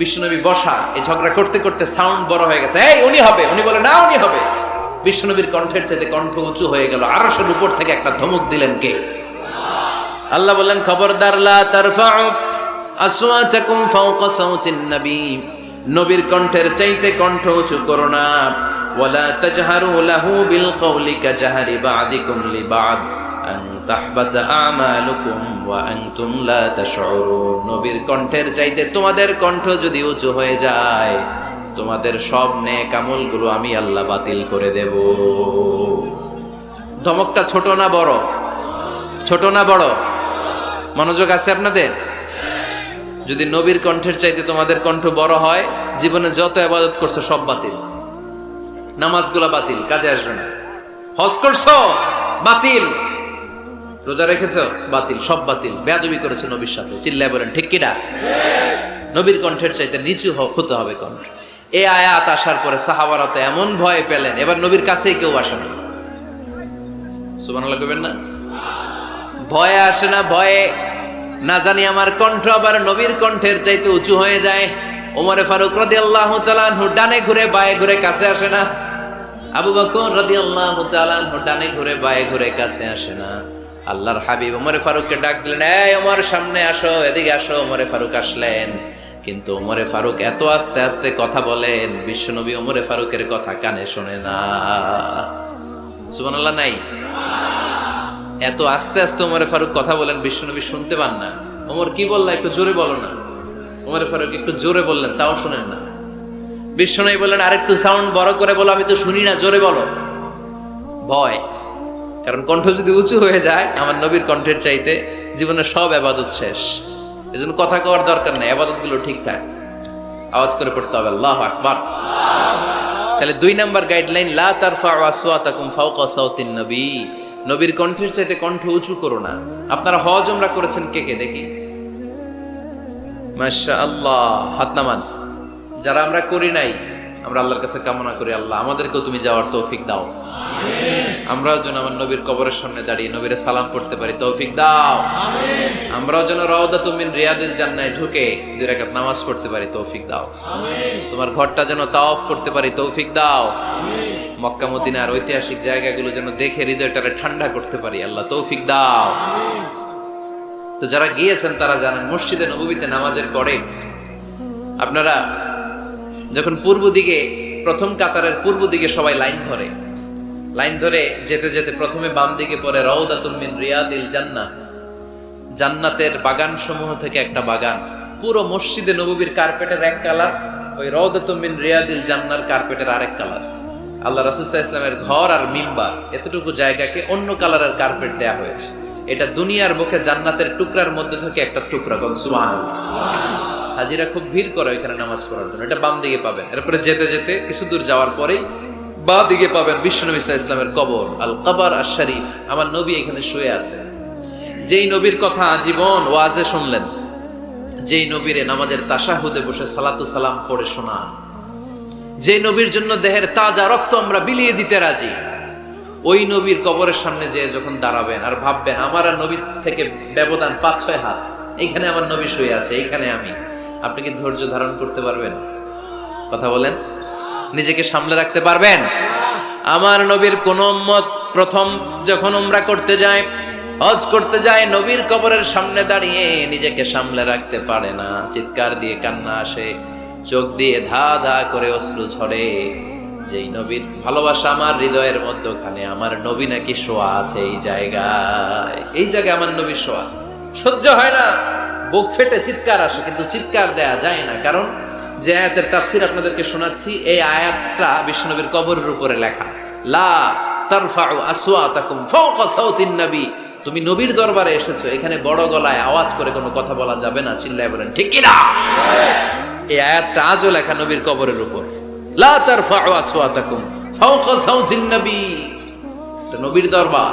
বিশ্বনবী বসা, এই ঝগড়া করতে করতে সাউন্ড বড় হয়ে গেছে, এই উনি হবে, উনি বলে না উনি হবে। বিশ্বনবীর কণ্ঠের চাইতে কণ্ঠ উঁচু হয়ে গেল, আরশের উপর থেকে একটা ধমক দিলেন কে? আল্লাহ বললেন, খবরদার, লা তারফাউ আসওয়াতাকুম ফাওকা সাউতিন নবী, নবীর কণ্ঠের চাইতে কণ্ঠ উঁচু করো না। ওয়ালা তাজহারু লাহু বিল কওলি কাজহারি বা'দিকুম লিবা'দ আন তাহবাতা আমালুকুম ওয়া আনতুম লা তাশউরুন। নবীর কণ্ঠের চাইতে তোমাদের কণ্ঠ যদি উঁচু হয়ে যায়, তোমাদের সব নেক আমলগুলো আমি আল্লাহ বাতিল করে দেব। ধমকটা ছোট না বড়? ছোট না বড়? মনোযোগ আছে আপনাদের? যদি নবীর কণ্ঠের চাইতে তোমাদের কণ্ঠ বড় হয়, জীবনে যত ইবাদত করছো সব বাতিল। নামাজগুলো বাতিল, কাজে আসবে না। হজ করছো বাতিল, রোজা রেখেছো বাতিল, সব বাতিল। বেয়াদবি করেছো নবীর সাথে, চিল্লায় বলেন ঠিক কিনা? নবীর কণ্ঠের চাইতে নিচু হতে হবে কণ্ঠ। এই আয়াত আসার পরে সাহাবারা তো এমন ভয় পেলেন, এবার নবীর কাছেই কেউ আসে না। সুবহানাল্লাহ কইবেন না? ভয়ে আসে না, ভয়ে না জানি আমার কণ্ঠ আবার নবীর কণ্ঠের চাইতে উঁচু হয়ে যায়। ওমরে ফারুক রাদিয়াল্লাহু তাআলা আনহু ডানে ঘুরে বায়ে ঘুরে কাছে আসে না। আবু বকর রাদিয়াল্লাহু তাআলা আনহু ডানে ঘুরে বায়ে ঘুরে কাছে আসে না। আল্লাহর হাবিব ওমরে ফারুককে ডাক দিলেন, এই ওমর সামনে আসো, এদিকে আসো। ওমরে ফারুক আসলেন, কিন্তু ওমরে ফারুক এত আস্তে আস্তে কথা বলেন, বিশ্বনবী ওমরে ফারুকের কথা কানে শোনে না। সুবহানাল্লাহ নাই? এত আস্তে আস্তে ওমরে ফারুক কথা বলেন, বিশ্বনবী শুনতে পান না। ওমর কি বললা, একটু জোরে বলো না। ওমরে ফারুক একটু জোরে বললেন, তাও শুনেন না। বিশ্বনবী বললেন, আরেকটু সাউন্ড বড় করে বলো, আমি তো শুনি না, জোরে বলো। ভয়, কারণ কণ্ঠ যদি উঁচু হয়ে যায় আমার নবীর কণ্ঠের চাইতে, জীবনের সব ইবাদত শেষ। এজন্য কথা কওয়ার দরকার নেই, ইবাদত গুলো ঠিকঠাক আওয়াজ করে পড়তে হবে, আল্লাহু আকবার। তাহলে 2 নাম্বার গাইডলাইন, লা তারফাউ আসওয়াতাকুম ফাওকা সাউতিন নবী, নবীর কণ্ঠের চাইতে কণ্ঠ উঁচু করো না। আপনারা হজ উমরা করেছেন কে কে দেখি? মাশাআল্লাহ, হাত নামান। যারা আমরা করি নাই, আমরা আল্লাহর কাছে কামনা করি, আল্লাহ আমাদেরকেও তুমি যাওয়ার তৌফিক দাও। আমরাও যেন আমার নবীর কবরের সামনে দাঁড়িয়ে নবীরে সালাম করতে পারি, তৌফিক দাও। আমরাও যেন রাউদাতুম মিন রিয়াদিল জান্নাহ ঢুকে 2 রাকাত নামাজ পড়তে পারি, তৌফিক দাও। তোমার ঘরটা যেন তাওয়াফ করতে পারি, তৌফিক দাও। মক্কা মদিনার ঐতিহাসিক জায়গাগুলো যেন দেখে হৃদয়টারে ঠান্ডা করতে পারি, আল্লাহ তৌফিক দাও। তো যারা গিয়েছেন তারা জানেন, মসজিদে নববীতে নামাজের পরে আপনারা যখন পূর্ব দিকে, প্রথম কাতারের পূর্ব দিকে সবাই লাইন ধরে যেতে যেতে প্রথমে বাম দিকে পড়ে রাউদাতুম মিন রিয়াদিল জান্নাহ, জান্নাতের বাগান সমূহ থেকে একটা বাগান। পুরো মসজিদে নববীর কার্পেটের এক কালার, ওই রাউদাতুম মিন রিয়াদিল জান্নাহর কার্পেটের আরেক কালার। আল্লাহ রাসূল সাল্লাল্লাহু আলাইহি ওয়াসাল্লামের ঘর আর মিম্বার এতটুকু জায়গাকে অন্য কালারের কার্পেট দেয়া হয়েছে। এটা দুনিয়ার বুকে জান্নাতের টুকরার মধ্যে থেকে একটা টুকরা। সুবহানাল্লাহ। হাজিরা খুব ভিড় করে ওইখানে নামাজ পড়ার জন্য। এটা বাম দিকে পাবেন। এরপরে যেতে যেতে কিছু দূর যাওয়ার পরেই বাঁ দিকে পাবেন বিশ্বনবী সাল্লাল্লাহু আলাইহি ওয়াসাল্লামের কবর, আল কবর আশ শরীফ। আমার নবী এখানে শুয়ে আছে। যেই নবীর কথা আজীবন ওয়াজে শুনলেন, যেই নবীরে নামাজের তাশাহুদে বসে সালাতু সালাম পড়ে শোনা, যেই নবীর জন্য দেহের তাজা রক্ত আমরা বিলিয়ে দিতে রাজি, ওই নবীর কবরের সামনে যে যখন দাঁড়াবেন আর ভাববেন আমার আর নবীর থেকে ব্যবধান 5-6 হাত, এইখানে আমার নবী শুয়ে আছে, এইখানে আমি, আপনি কি ধৈর্য ধারণ করতে পারবেন? কথা বলেন, নিজেকে সামলে রাখতে পারবেন? আমার নবীর কোন উম্মত প্রথম যখন উমরা করতে যায়, হজ করতে যায়, নবীর কবরের সামনে দাঁড়িয়ে নিজেকে সামলে রাখতে পারে না। চিৎকার দিয়ে কান্না আসে, চোখ দিয়ে ধা ধা করে অশ্রু ঝরে। যেই নবীর ভালোবাসা আমার হৃদয়ের মধ্যখানে, আমার নবী নাকি শোয়া আছে এই জায়গায় আমার নবী শোয়া। সহ্য হয় না, বুক ফেটে চিৎকার আসে, কিন্তু চিৎকার দেয়া যায় না। কারণ যে আয়াতের তাফসীর আপনাদেরকে শোনাচ্ছি, এই আয়াতটা বিশ্বনবীর কবরের উপরে লেখা। লা তারফাউ আসওয়াতাকুম ফাওকা সাউতিন নবী, তুমি নবীর দরবারে এসেছো, এখানে বড় গলায় আওয়াজ করে কোনো কথা বলা যাবে না। চিল্লায় বলেন ঠিক কি না? এই আয়াতটা আজও লেখা নবীর কবরের উপর। লা তারফাউ আসওয়াতাকুম ফাওকা সাউতিন নবী, এটা নবীর দরবার।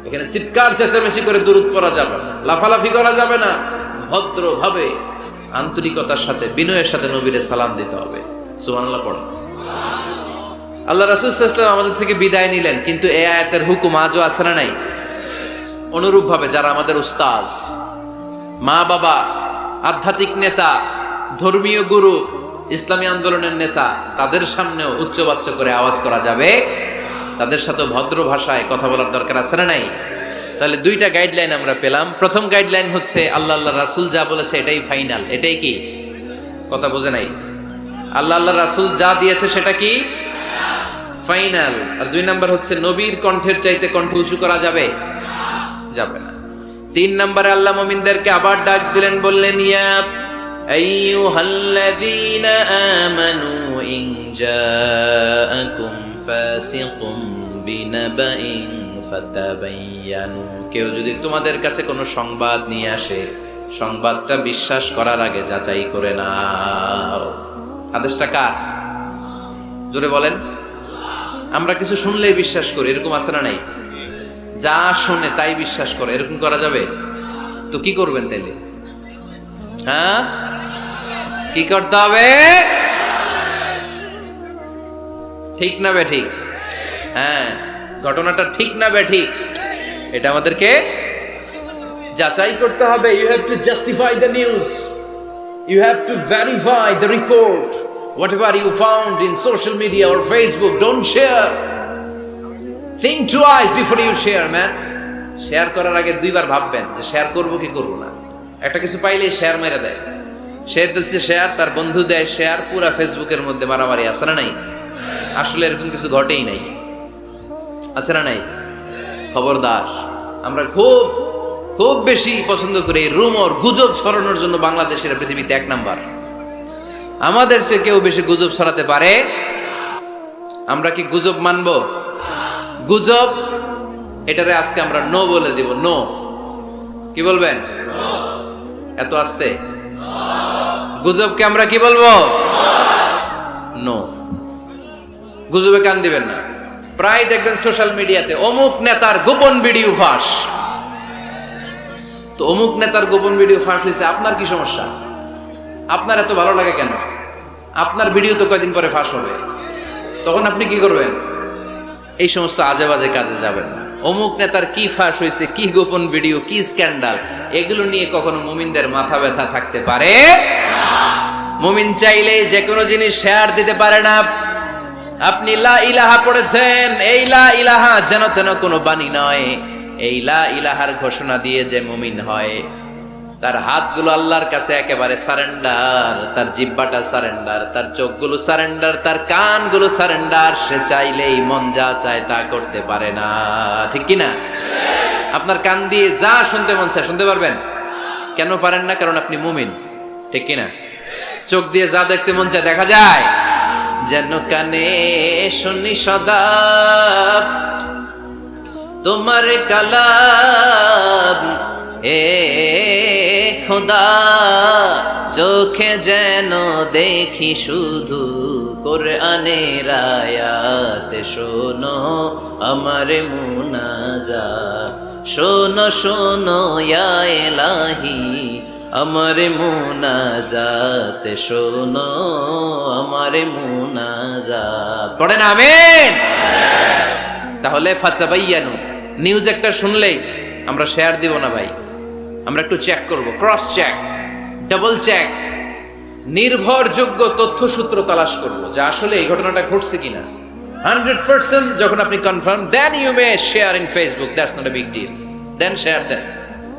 এখানে চিৎকার চেঁচামেচি করে দুরূদ পড়া যাবে না, লাফালাফি করা যাবে না, ভদ্রভাবে আন্তরিকতার সাথে বিনয়ের সাথে নবীরে সালাম দিতে হবে। সুবহানাল্লাহ পড়েন। আল্লাহ রাসূল সাল্লাল্লাহু আলাইহি ওয়াসাল্লাম আমাদের থেকে বিদায় নিলেন, কিন্তু এই আয়াতের হুকুম আজও আছে না নাই? অনুরূপ ভাবে যারা আমাদের উস্তাজ, মা বাবা, আধ্যাত্মিক নেতা, ধর্মীয় গুরু, ইসলামী আন্দোলনের নেতা, তাদের সামনেও উচ্চবাচ্য করে আওয়াজ করা যাবে, তাদের সাথে ভদ্র ভাষায় কথা বলার দরকার আছে না নাই? তাহলে দুইটা গাইডলাইন আমরা পেলাম। প্রথম গাইডলাইন হচ্ছে আল্লাহ রাসূল যা বলেছে এটাই ফাইনাল। এটাই কি? কথা বোঝে নাই? আল্লাহ রাসূল যা দিয়েছে সেটা কি ফাইনাল। আর দুই নাম্বার হচ্ছে নবীর কণ্ঠের চাইতে কণ্ঠ উঁচু করা যাবে যাবে না। তিন নম্বরে আল্লাহ মুমিনদেরকে আবার ডাক দিলেন, বললেন ইয়া আইয়ুহাল্লাযীনা আমানু ইন জাআকুম ফাসিকুম বিনাবাইন ফাতাবায়ানু। কেউ যদি তোমাদের কাছে কোনো সংবাদ নিয়ে আসে, সংবাদটা বিশ্বাস করার আগে যাচাই করে নাও। আদেশটা কার? জোরে বলেন। আমরা কিছু শুনলেই বিশ্বাস করি, এরকম আছে না নাই? যা শুনে তাই বিশ্বাস করে, এরকম করা যাবে? তো কি করবেন তাইলে? হ্যাঁ, কি করতে হবে? ঠিক না বেঠিক? হ্যাঁ, ঘটনাটা ঠিক না বেঠিক এটা আমাদেরকে যাচাই করতে হবে। You have to justify the news, you have to verify the report. Whatever you found in social media or Facebook, don't share. Think twice before you share, man. Share করার আগে দুইবার ভাববেন যে শেয়ার করব কি করব না। একটা কিছু পাইলেই শেয়ার মেরে দেয়। সে দিচ্ছে শেয়ার, তার বন্ধু দেয় শেয়ার, পুরা ফেসবুকের মধ্যে মারামারি আছে না নাই? আসলে এরকম কিছু ঘটেই নাই, আছে না নাই? খবরদার, আমরা খুব খুব বেশি পছন্দ করি এই রুমর, গুজব ছড়ানোর জন্য বাংলাদেশের পৃথিবীতে 1 নাম্বার। আমাদের চেয়ে কেউ বেশি গুজব ছড়াতে পারে? আমরা কি গুজব মানব? গুজব এটারে আজকে আমরা নো বলে দিব। নো। কি বলবেন? এত আস্তে? গুজবকে আমরা কি বলবো? নো। গুজবে কান দিবেন না। প্রায় দেখবেন সোশ্যাল মিডিয়াতে অমুক নেতার গোপন ভিডিও ফাঁস। তো অমুক নেতার গোপন ভিডিও ফাঁস হয়েছে, আপনার কি সমস্যা? আপনার এত ভালো লাগে কেন? আপনার ভিডিও তো কয়দিন পরে ফাঁস হবে, তখন আপনি কি করবেন? এই সমস্ত আজে বাজে কাজে যাবেন না। অমুক নেতার কি ফাঁস হয়েছে, কি গোপন ভিডিও, কি স্ক্যান্ডাল, এগুলো নিয়ে কখনো মুমিনদের মাথা ব্যথা থাকতে পারে? মুমিন চাইলেই যে কোনো জিনিস শেয়ার দিতে পারে না। আপনি লা ইলাহা পড়েছেন, এই লা ইলাহা যেন তেন কোনো বাণী নয়। এই লা ইলাহার ঘোষণা দিয়ে যে মুমিন হয়, তার হাতগুলো আল্লাহর কাছে একেবারে সারেন্ডার, তার জিহ্বাটা সারেন্ডার, তার চোখগুলো সারেন্ডার, তার কানগুলো সারেন্ডার। সে চাইলেই মন যা চায় তা করতে পারে না, ঠিক কি না? আপনার কান দিয়ে যা শুনতে মন চায় শুনতে পারবেন? কেন পারেন না? কারণ আপনি মুমিন, ঠিক কি না? চোখ দিয়ে যা দেখতে মন চায় দেখা যায়। যেন কানে শুনি সদা তোমার কালাম, এ খোদা চোখে যেন দেখি শুধু কোরআনের আয়াত। শোনো আমার মুনাজাত, শোনো শোনো ইয়া ইলাহি আমার মুনাজাত, শোনো আমার মুনাজাত। পড়েন আমিন। তাহলে ফাতাবায়ানু, নিউজ একটা শুনলেই আমরা শেয়ার দিব না ভাই। আমরা একটু চেক করব, ক্রস চেক, ডাবল চেক, নির্ভরযোগ্য তথ্যসূত্র তালাশ করব যে আসলে এই ঘটনাটা ঘটছে কিনা। 100% যখন আপনি confirm, then you may share in Facebook, that's not a big deal. Then share দেন,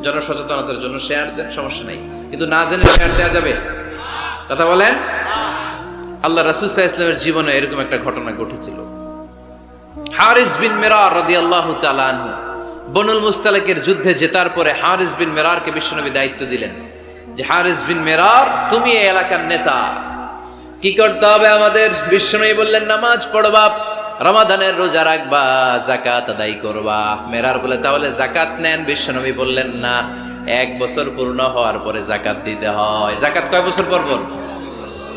জনসচেতনতার জন্য শেয়ার দেন, সমস্যা নাই। কিন্তু না জেনে শেয়ার দেওয়া যাবে? কথা বলেন। আল্লাহ রাসূল সাল্লাল্লাহু আলাইহি ওয়াসাল্লামের জীবনে এরকম একটা ঘটনা ঘটেছিল। হারিস বিন মিরার রাদিয়াল্লাহু তাআলা আনহু বনুল মুস্তালিকের যুদ্ধে জেতার পরে হারিস বিন মিরারকে বিশ্বনবী দায়িত্ব দিলেন যে হারিস বিন মিরার, তুমি এই এলাকার নেতা, কি করতে হবে আমাদের? বিশ্বনবী বললেন নামাজ পড়বা, রমাদানের রোজা রাখবা, যাকাত আদায় করবা। মিরার বলে তাহলে যাকাত নেন। বিশ্বনবী বললেন না, 1 বছর পূর্ণ হওয়ার পরে যাকাত দিতে হয়। যাকাত কয় বছর পর পর?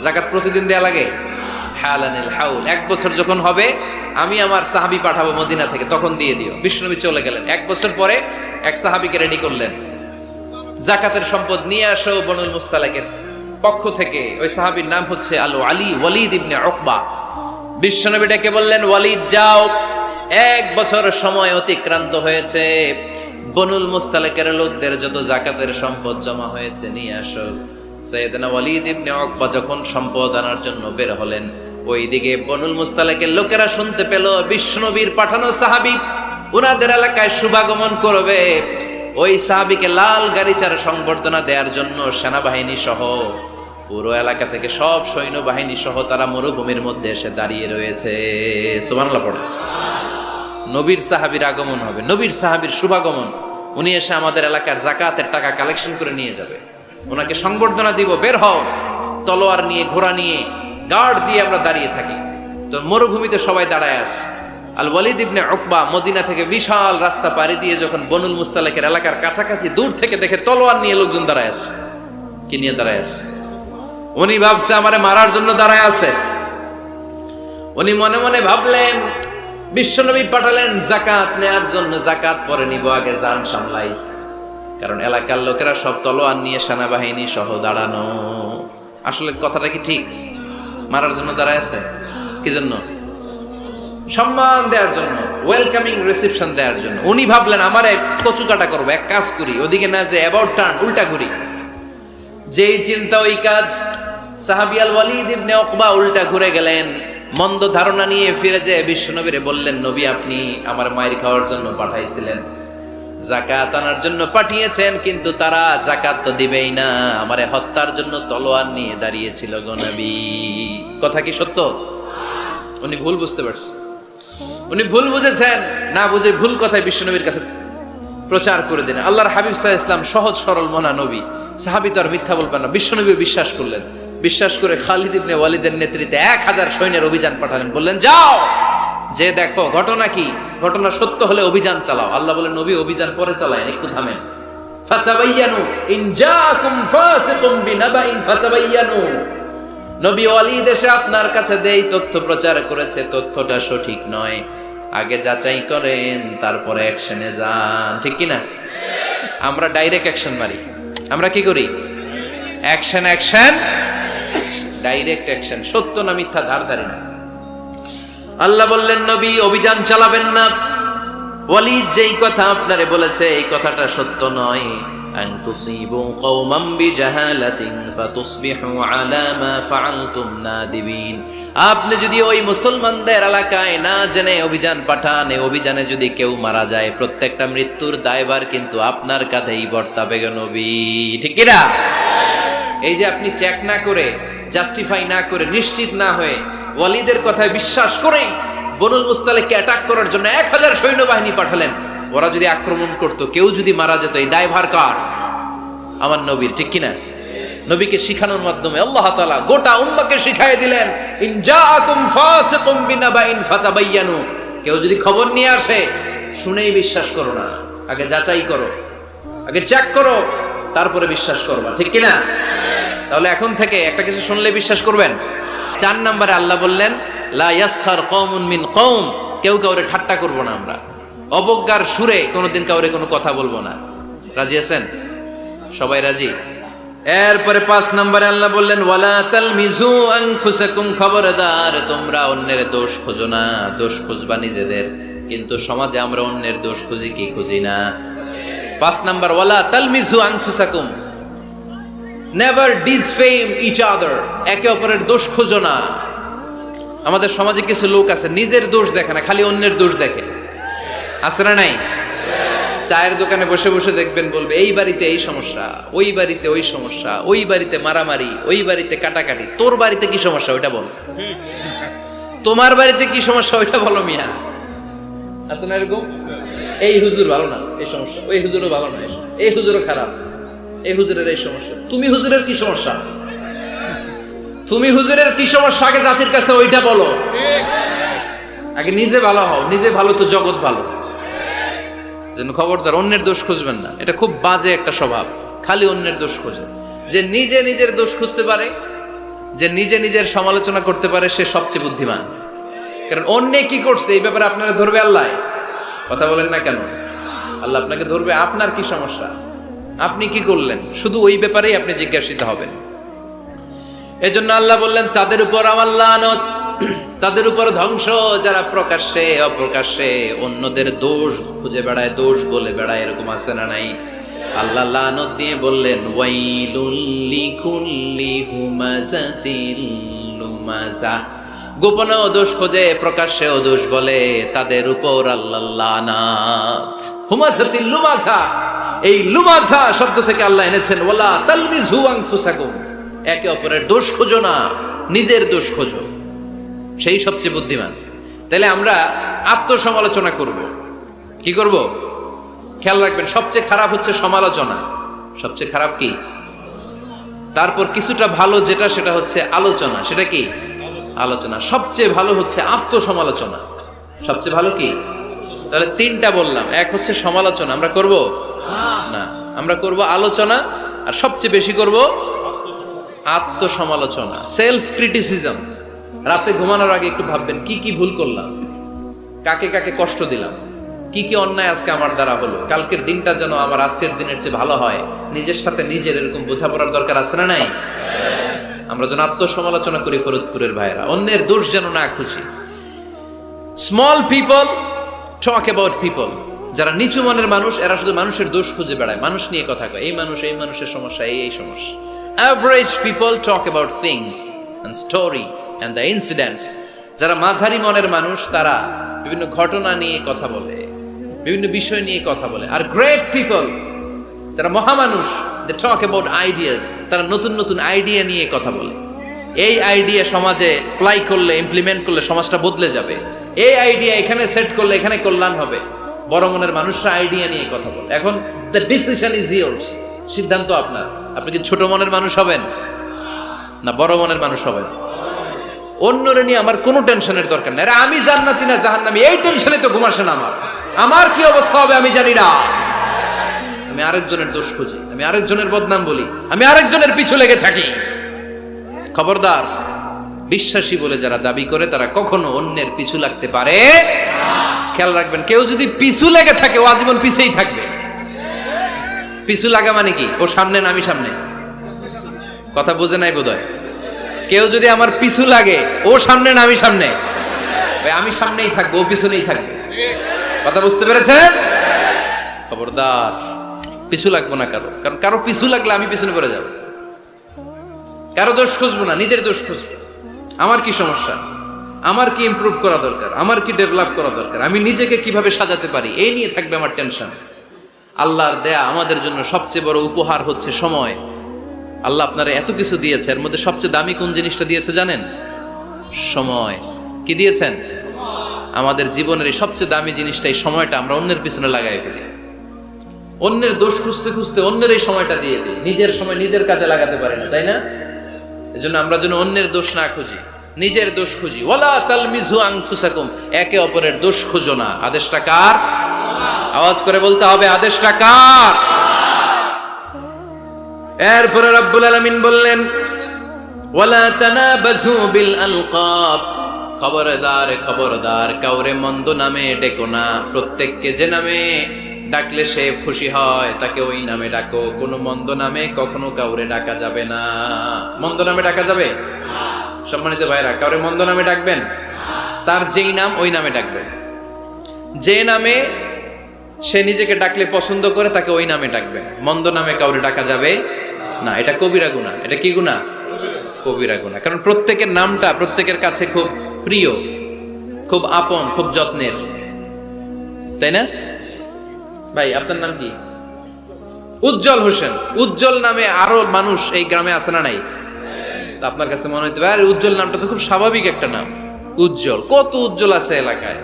যাকাত প্রতিদিন দেয়া লাগে? হালানিল হাউল, 1 বছর যখন হবে আমি আমার সাহাবী পাঠাবো মদিনা থেকে, তখন দিয়ে দিও। বিশ্বনবী চলে গেলেন। 1 বছর পরে এক সাহাবীকে রেডি করলেন, জাকাতের সম্পদ নিয়ে আসো বনুল মুস্তালিকের পক্ষ থেকে। ওই সাহাবীর নাম হচ্ছে ওয়ালিদ ইবনে উকবা। বিশ্বনবী ডেকে বললেন, ওয়ালিদ যাও, 1 বছর সময় অতিক্রান্ত হয়েছে, বনুল মুস্তালিকের লোকদের যত জাকাতের সম্পদ জমা হয়েছে নিয়ে আসো। সাইয়েদনা ওয়ালিদ ইবনে উকবা যখন সম্পদ আনার জন্য বের হলেন, ওইদিকে বনুল মুস্তালিকের লোকেরা শুনতে পেল বিশ্বনবীর পাঠানো সাহাবী উনাদের এলাকায় শুভাগমন করবে। ওই সাহাবীকে লাল গাড়িচার সংবর্ধনা দেওয়ার জন্য সেনাবাহিনী সহ পুরো এলাকা থেকে সব সৈন্যবাহিনী সহ তারা মরুভূমির মধ্যে এসে দাঁড়িয়ে রয়েছে। সুবহানাল্লাহ পড়ে। নবীর সাহাবীর আগমন হবে, নবীর সাহাবীর শুভাগমন। উনি এসে আমাদের এলাকার যাকাতের টাকা কালেকশন করে নিয়ে যাবে, ওনাকে সংবর্ধনা দিব, বের হও। তলোয়ার নিয়ে, ঘোড়া নিয়ে, গার্ড দিয়ে আমরা দাঁড়িয়ে থাকি। তো মরুভূমিতে সবাই দাঁড়ায় আছে। আল ওয়ালিদ ইবনে উকবা মদিনা থেকে বিশাল রাস্তা পাড়ি দিয়ে যখন বনুল মুস্তালিকের এলাকার কাছাকাছি দূর থেকে দেখে তলোয়ার নিয়ে লোকজন দাঁড়ায় আছে। কি নিয়ে দাঁড়ায় আছে? উনি ভাবছে আমারে মারার জন্য দাঁড়ায় আছে। উনি মনে মনে ভাবলেন, বিশ্বনবী পাঠালেন যাকাত নেয়ার জন্য, যাকাত পরে নিব, আগে জান সামলাই। কারণ এলাকার লোকেরা সব তলোয়ার নিয়ে সেনাবাহিনী সহ দাঁড়ানো। আসলে কথাটা কি ঠিক? মারার জন্য দাঁড়ায় আছে কি জন্য? সম্মান দেওয়ার জন্য, ওয়েলকামিং রিসেপশন দেওয়ার জন্য। উনি ভাবলেন আমারে কচু কাটা করবো, এক কাজ করি, ওদিকে না যে অ্যাবাউট টার্ন, উল্টা ঘুরি। যেই চিন্তা ওই কাজ। সাহাবী আল ওয়ালিদ ইবনে উকবা উল্টা ঘুরে গেলেন, মন্দ ধারণা নিয়ে ফিরে যেয়ে বিশ্বনবীরে বললেন, নবী আপনি আমার মায়ের খাওয়ার জন্য পাঠাইছিলেন, যাকাত আনার জন্য পাঠিয়েছেন, কিন্তু তারা যাকাত তো দিবেই না, আমারে হত্যার জন্য তলোয়ার নিয়ে দাঁড়িয়েছিল গো নবী। কথা কি সত্য? উনি ভুল বুঝতে পারছেন, উনি ভুল বুঝেছেন। না বুঝে ভুল কথায় বিশ্বনবীর কাছে প্রচার করে দিলেন। আল্লাহর হাবিব সাল্লাল্লাহু আলাইহি ওয়াসাল্লাম সহজ সরল মনা নবী, সাহাবী তো আর মিথ্যা বলবেন না। বিশ্বনবী বিশ্বাস করলেন। বিশ্বাস করে খালিদ ইবনে ওয়ালিদের নেতৃত্বে 1000 সৈন্যের অভিযান পাঠালেন। বললেন, যাও, যে দেখো ঘটনা কি, ঘটনা সত্য হলে অভিযান চালাও। আল্লাহ বলেন, নবী অভিযান পরে চালায়েন, একটু থামেন। ফাতাবায়ানু ইন জাআকুম ফাসিকুম বিনাবাইন ফাতাবায়ানু। নবী ওয়ালিদ এসে আপনার কাছে দেই তথ্য প্রচার করেছে, তথ্যটা সঠিক নয়, আগে যাচাই করেন, তারপরে অ্যাকশনে যান। ঠিক কি না? আমরা ডাইরেক্ট অ্যাকশন মারি। আমরা কি করি? Action, action, direct action. সত্য না মিথ্যা ধার ধারি না। আল্লাহ বললেন, নবী অভিযান চালাবেন না। ওয়ালিদ যেই কথা আপনারে বলেছে এই কথাটা সত্য নয়। আন তুসিবু কওমান বিজাহালাতিন ফাতুসবিহু আলা মা ফাআলতুম নাদিবিন। আপনি যদি ওই মুসলমানদের এলাকায় না জেনে অভিযান পাঠান, এই অভিযানে যদি কেউ মারা যায়, প্রত্যেকটা মৃত্যুর দায়ভার কিন্তু আপনার কাঁধেই বর্তাবে গো নবী। ঠিক কি না? এই যে আপনি চেক না করে, জাস্টিফাই না করে, নিশ্চিত না হয়ে ওয়ালিদের কথায় বিশ্বাস করেই বনুল মুস্তালিককে অ্যাটাক করার জন্য 1000 সৈন্যবাহিনী পাঠালেন। ওরা যদি আক্রমণ করতো, কেউ যদি মারা যেত, এই দায়ভার কার? আমার নবীর। ঠিক কিনা? নবীকে শিখানোর মাধ্যমে আল্লাহ তাআলা গোটা উম্মাহকে শিখাই দিলেন, ইন জাআকুম ফাসিকুম বিনাবাইন ফাতাবায়ানু। কেউ যদি খবর নিয়ে আসে, শুনেই বিশ্বাস করো না, আগে যাচাই করো, আগে চেক করো, তারপরে বিশ্বাস করবা। ঠিক কিনা? তাহলে এখন থেকে একটা কিছু শুনলে বিশ্বাস করবেন। 4 নম্বরে আল্লাহ বললেন, লা ইয়াসখার কওমুন মিন কওম। কেউ কাউরে ঠাট্টা করব না আমরা, অবজ্ঞার সুরে কোনোদিন কাউরে কোনো কথা বলবো না। রাজি আছেন? সবাই রাজি? এরপরে 5 নম্বরে আল্লাহ বললেন, ওয়ালা তালমিজু আনফুসাকুম। খবরদার, তোমরা অন্যের দোষ খোঁজো না, দোষ খুঁজবা নিজেদের। কিন্তু সমাজে আমরা অন্যের দোষ খুঁজি কি খুঁজি না? 5 নাম্বার, ওয়ালা তালমিজু আনফুসাকুম, নেভার ডিসফেম ইচ আদার। একে অপরের দোষ খোঁজো না। আমাদের সমাজে কিছু লোক আছে নিজের দোষ দেখে না, খালি অন্যের দোষ দেখে। আছে না নাই? চায়ের দোকানে বসে বসে দেখবেন, বলবে এই বাড়িতে এই সমস্যা, ওই বাড়িতে ওই সমস্যা, ওই বাড়িতে মারামারি, ওই বাড়িতে কাটাকাটি। তোর বাড়িতে কি সমস্যা ওইটা বল, তোমার বাড়িতে কি সমস্যা ওইটা বলো মিয়া। আছে না এরকম? এই হুজুর ভালো না, এই সমস্যা, ওই হুজুরও ভালো না, এই হুজুরও খারাপ, এই হুজুরের এই সমস্যা। তুমি হুজুরের কি সমস্যা? তুমি হুজুরের কি সমস্যা আগে জাতির কাছে ওইটা বলো। আগে নিজে ভালো হও, নিজে ভালো তো জগৎ ভালো। যেন খবরদার অন্যের দোষ খুঁজবেন না। এটা খুব বাজে একটা স্বভাব, খালি অন্যের দোষ খোঁজে। যে নিজে নিজের দোষ খুঁজতে পারে, যে নিজে নিজের সমালোচনা করতে পারে, সে সবচেয়ে বুদ্ধিমান। কারণ অন্যে কি করছে এই ব্যাপারে আপনারা ধরবে আল্লাহ। কথা বলেন না কেন? আল্লাহ আপনাকে ধরবে, আপনার কি সমস্যা আপনি কি করলেন, শুধু ওই ব্যাপারেই আপনি জিজ্ঞাসিত হবেন। এজন্য আল্লাহ বললেন তাদের উপর আমার লানত, তাদের উপর ধ্বংস যারা প্রকাশ্যে অপ্রকাশ্যে অন্যদের দোষ খুঁজে বেড়ায়, দোষ বলে বেড়ায়, এরকম আছে না নাই? আল্লাহ লানত দিয়ে বললেন ওয়াইলুল লিকুল্লি হুমাযাতিল লুমাযা, গোপনেও দোষ খোঁজে প্রকাশ্যেও দোষ বলে, তাদের উপর আল্লাহ লানাত। হুমাযাতিল লুমাযা, এই লুমাযা শব্দ থেকে আল্লাহ এনেছেন ওয়ালা তালমিযু আনফুসাকুম, একে অপরের দোষ খোঁজো না, নিজের দোষ খোঁজো, সেই সবচেয়ে বুদ্ধিমান। তাহলে আমরা আত্মসমালোচনা করব। কি করব? খেয়াল রাখবেন, সবচেয়ে খারাপ হচ্ছে সমালোচনা। সবচেয়ে খারাপ কি? তারপর কিছুটা ভালো যেটা, সেটা হচ্ছে আলোচনা। সেটা কি? আলোচনা। সবচেয়ে ভালো হচ্ছে আত্মসমালোচনা। সবচেয়ে ভালো কি? তাহলে তিনটা বললাম। এক হচ্ছে সমালোচনা, আমরা করব না, আমরা করব আলোচনা, আর সবচেয়ে বেশি করব আত্মসমালোচনা, সেলফ ক্রিটিসিজম। রাতে ঘুমানোর আগে একটু ভাববেন কি কি ভুল করলাম, কাকে কাকে কষ্ট দিলাম, কি কি অন্যায় আজকে আমার দ্বারা হলো, কালকের দিনটা যেন আমার আজকের দিনের চেয়ে ভালো হয়। নিজের সাথে নিজের এরকম বোঝাপড়ার দরকার আছে না নাই? আমরা যেন আত্মসমালোচনা করি ফরিদপুরের ভাইরা, অন্যের দোষ যেন না খুঁজি। Small people talk about people, যারা নিচু মনের মানুষ এরা শুধু মানুষের দোষ খুঁজে বেড়ায়, মানুষ নিয়ে কথা কয়, এই মানুষ, এই মানুষের সমস্যা, এই সমস্যা। Average people talk about things and story and the incidents. যারা মাঝারি মনের মানুষ তারা বিভিন্ন ঘটনা নিয়ে কথা বলে, বিভিন্ন বিষয় নিয়ে কথা বলে। আর গ্রেট পিপল, যারা মহামানুষ, they talk about ideas, তারা নতুন নতুন আইডিয়া নিয়ে কথা বলে। এই আইডিয়া সমাজে অ্যাপ্লাই করলে, ইমপ্লিমেন্ট করলে সমাজটা বদলে যাবে। এই আইডিয়া এখানে সেট করলে এখানে কল্যাণ হবে। বড় মনের মানুষরা আইডিয়া নিয়ে কথা বলে। এখন the decision is yours, সিদ্ধান্ত আপনার। আপনি কি ছোট মনের মানুষ হবেন না বড় মনের মানুষ হবেন? অন্যরে নিয়ে আমার কোনো টেনশনের দরকার নেই। আমি জান্নাতি না জাহান্নামী, এই টেনশনে তো ঘুম আসে না আমার। আমার কি অবস্থা হবে আমি জানি না। আমি আরেকজনের দোষ খুঁজি, আমি আরেকজনের বদনাম বলি, আমি আরেকজনের পিছু লেগে থাকি। খবরদার, বিশ্বাসী বলে যারা দাবি করে তারা কখনো অন্যের পিছু লাগতে পারে। খেয়াল রাখবেন, কেউ যদি পিছু লেগে থাকে ও আজীবন পিছেই থাকবে। পিছু লাগা মানে কি? ও সামনে না আমি সামনে? কথা বুঝে নাই বোধহয়। কেউ যদি আমার পিছু লাগে, ও সামনে না আমি সামনে? আমি সামনেই থাকবো, ও পিছনেই থাকবে। কথা বুঝতে পেরেছেন? খবরদার, পিছু লাগবো না কারো, কারণ কারো পিছু লাগলে আমি পিছনে পড়ে যাব। কারো দোষ খুঁজবো না, নিজের দোষ খুঁজবো। আমার কি সমস্যা, আমার কি ইমপ্রুভ করা দরকার, আমার কি ডেভেলপ করা দরকার, আমি নিজেকে কিভাবে সাজাতে পারি, এই নিয়ে থাকবে আমার টেনশন। আল্লাহর দেয়া আমাদের জন্য সবচেয়ে বড় উপহার হচ্ছে সময়। আল্লাহ আপনারা এত কিছু দিয়েছে, এর মধ্যে সবচেয়ে দামি কোন জিনিসটা দিয়েছে জানেন? সময়। কি দিয়েছেন? আমাদের জীবনের এই সবচেয়ে দামি জিনিসটা, এই সময়টা আমরা অন্যের পিছনে লাগাই ফেলি। অন্যের দোষ খুঁজতে খুঁজতে অন্যের এই সময়টা দিয়ে দিই, নিজের সময় নিজের কাজে লাগাতে পারি না, তাই না? এজন্য আমরা যেন অন্যের দোষ না খুঁজি, নিজের দোষ খুঁজি। ওয়ালা তালমিযু আনফুসাকুম, একে অপরের দোষ খুঁজো না। আদেশটা কার? আওয়াজ করে বলতে হবে, আদেশটা কার? এরপরে রব্বুল আলামিন বললেন ওয়ালা তানাবাযু বিল আলকাব, খবরদার খবরদার, কাউরে মন্দ নামে ডেকো না। প্রত্যেককে যে নামে ডাকলে সে খুশি হয় তাকে ওই নামে ডাকো। কোনো মন্দ নামে কখনো কাউরে ডাকা যাবে না। মন্দ নামে ডাকা যাবে? সম্মানিত ভাইরা, কাউরে মন্দ নামে ডাকবেন? তার যেই নাম ওই নামে ডাকবেন। যে নামে সে নিজেকে ডাকলে পছন্দ করে তাকে ওই নামে ডাকবেন। মন্দ নামে কাউরে ডাকা যাবে না। এটা কবিরা গুনাহ। এটা কি গুনাহ? কবিরা গুনাহ। কারণ প্রত্যেকের নামটা প্রত্যেকের কাছে খুব প্রিয়, খুব আপন, খুব যত্নের, তাই না? ভাই আপনার নাম কি? উজ্জ্বল হোসেন। উজ্জ্বল নামে আরো মানুষ এই গ্রামে আছে না নাই? আপনার কাছে মনে হইতে পারে উজ্জ্বল নামটা তো খুব স্বাভাবিক একটা নাম। উজ্জ্বল, কত উজ্জ্বল আছে এলাকায়,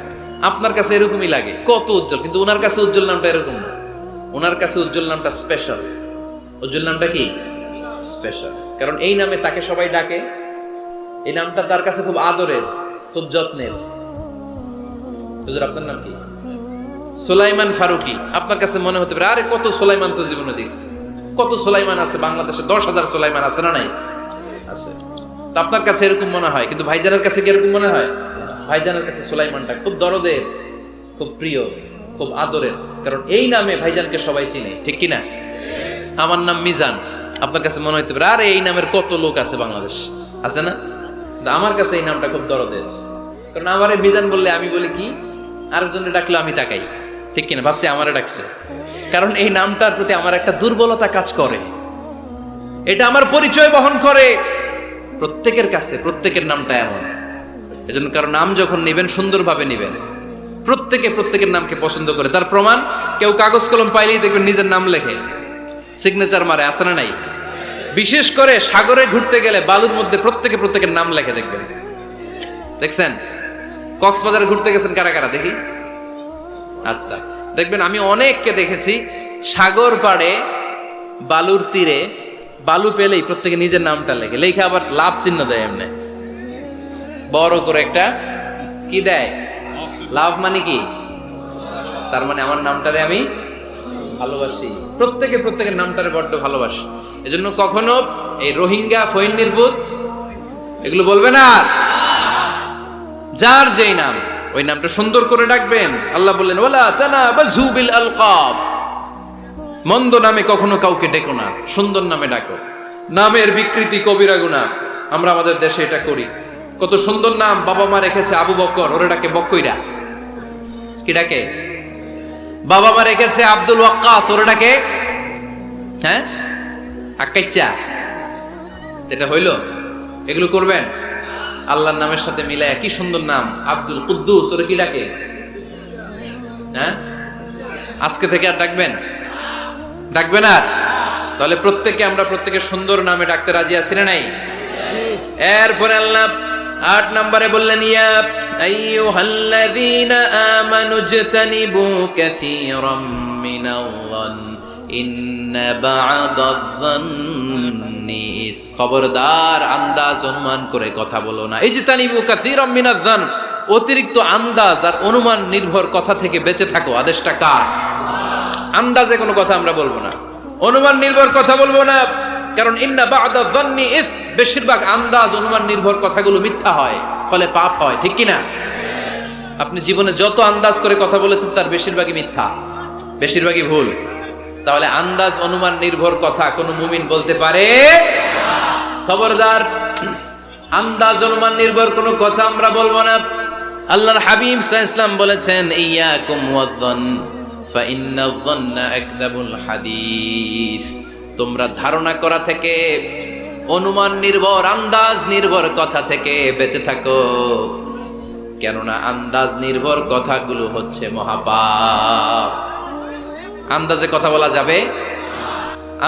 আপনার কাছে এরকমই লাগে, কত উজ্জ্বল। কিন্তু ওনার কাছে উজ্জ্বল নামটা এরকম না, ওনার কাছে উজ্জ্বল নামটা স্পেশাল। উজ্জ্বল নামটা কি? স্পেশাল। কারণ এই নামে তাকে সবাই ডাকে, এই নামটা তার কাছে খুব আদরের, খুব যত্নের। হুজুর আপনার নাম কি? সুলাইমান ফারুকি। আপনার কাছে মনে হতে পারে আরে কত সুলাইমান তো জীবনে দেখছি, কত সুলাইমান আছে বাংলাদেশে, 10,000 সুলাইমান আছে না নাই? আছে। তো আপনার কাছে এরকম মনে হয়, কিন্তু ভাইজানের কাছে কি এরকম মনে হয়? ভাইজানের কাছে সুলাইমানটা খুব দরদের, খুব প্রিয়, খুব আদরের। কারণ এই নামে ভাইজানকে সবাই চিনে, ঠিক কিনা? আমার নাম মিজান, আপনার কাছে মনে হইতে পারে আরে এই নামের কত লোক আছে বাংলাদেশ, আছে না? আমার কাছে এই নামটা খুব দরদের, কারণ আমারে মিজান বললে আমি বলি কি, আরেকজনে ডাকলে আমি তাকাই, ঠিক কিনা? ভাবছি আমারে ডাকছে, কারণ এই নামটার প্রতি আমার একটা দুর্বলতা কাজ করে, এটা আমার পরিচয় বহন করে প্রত্যেকের কাছে। প্রত্যেকের নামটা এমন, এজন্য কারো নাম যখন নিবেন সুন্দরভাবে নিবেন। প্রত্যেকে প্রত্যেকের নামকে পছন্দ করে, তার প্রমাণ কেউ কাগজ কলম পাইলেই দেখবেন নিজের নাম লেখে, সিগনেচার মারে, আছে না নাই? বিশেষ করে সাগরে ঘুরতে গেলে বালুর মধ্যে প্রত্যেকে প্রত্যেকের নাম লেখে, দেখবেন, দেখছেন? কক্সবাজারে ঘুরতে গেছেন কারা কারা দেখি? আচ্ছা, দেখবেন আমি অনেককে দেখেছি সাগর পাড়ে বালুর তীরে বালু পেলেই প্রত্যেকে নিজের নামটা লেখে, লেখে আবার লাভ চিহ্ন দেয়, এমনি বড় করে একটা কি দেয়, লাভ মানে কি, তার মানে আমার নামটারে আমি ভালোবাসি। প্রত্যেকে প্রত্যেকের নামটারে বড্ড ভালোবাসি। এজন্য কখনো এই রোহিঙ্গা, ফইন নির্বুত এগুলো বলবে না, যার যেই নাম ওই নামটা সুন্দর করে ডাকবেন। আল্লাহ বললেন ওয়ালা তানাবাযু বিল আলকাব, মন্দ নামে কখনো কাউকে ডেকো না, সুন্দর নামে ডাকো। নামের বিকৃতি কবিরা গুনাহ, আমরা আমাদের দেশে এটা করি। কত সুন্দর নাম বাবা মা রেখেছে, আবু বকর, ওরে ডাকে বকইরা, কি ডাকে? বাবা মা রেখেছে আব্দুল ওয়াক্কাস, ওরে ডাকে হ্যাঁ আকাইচা। এটা হইল? এগুলো করবেন? আল্লাহর নামের সাথে মিলায় কি সুন্দর নাম, আব্দুল কুদ্দুস, ওরে কি ডাকে? হ্যাঁ, আজকে থেকে আর ডাকবেন? ডাকবেন আর? তাহলে প্রত্যেককে আমরা প্রত্যেকের সুন্দর নামে ডাকতে রাজি আছি না নাই? এরপরে আল্লাহ 8 নম্বরে বললেন ইয়া আইয়ুহাল্লাযীনা আমানু জতানিবু কাসীরাম মিনাল-যন ইন্না বা'দায-যন্নি, খবরদার আন্দাজ অনুমান করে কথা বলো না। ইজতানিবু কাসীরাম মিনাল-যন, অতিরিক্ত আন্দাজ আর অনুমান নির্ভর কথা থেকে বেঁচে থাকো। আদেশটা কার? আন্দাজে কোনো কথা আমরা বলবো না, অনুমান নির্ভর কথা বলবো না, কারণ ইন্না বা'দায-যন্নি ইস, বেশিরভাগ আন্দাজ অনুমান নির্ভর কথাগুলো মিথ্যা হয়, ফলে পাপ হয়, ঠিক কিনা? আপনি জীবনে যত আন্দাজ করে কথা বলেছেন তার বেশিরভাগই মিথ্যা, বেশিরভাগই ভুল। তাহলে আন্দাজ অনুমান নির্ভর কথা কোন মুমিন বলতে পারে? খবরদার, আন্দাজ অনুমান নির্ভর কোন কথা আমরা বলবো না। আল্লাহর হাবিব সাল্লাল্লাহু আলাইহি ওয়াসাল্লাম বলেছেন ইয়াকুম ওয়ায-যন ফা ইন্নায-যন্না আকযাবুল হাদিস, তোমরা ধারণা করা থেকে, অনুমান নির্ভর, আন্দাজ নির্ভর কথা থেকে বেঁচে থাকো, কেননা আন্দাজ নির্ভর কথাগুলো হচ্ছে মহাপাপ। আন্দাজে কথা বলা যাবে?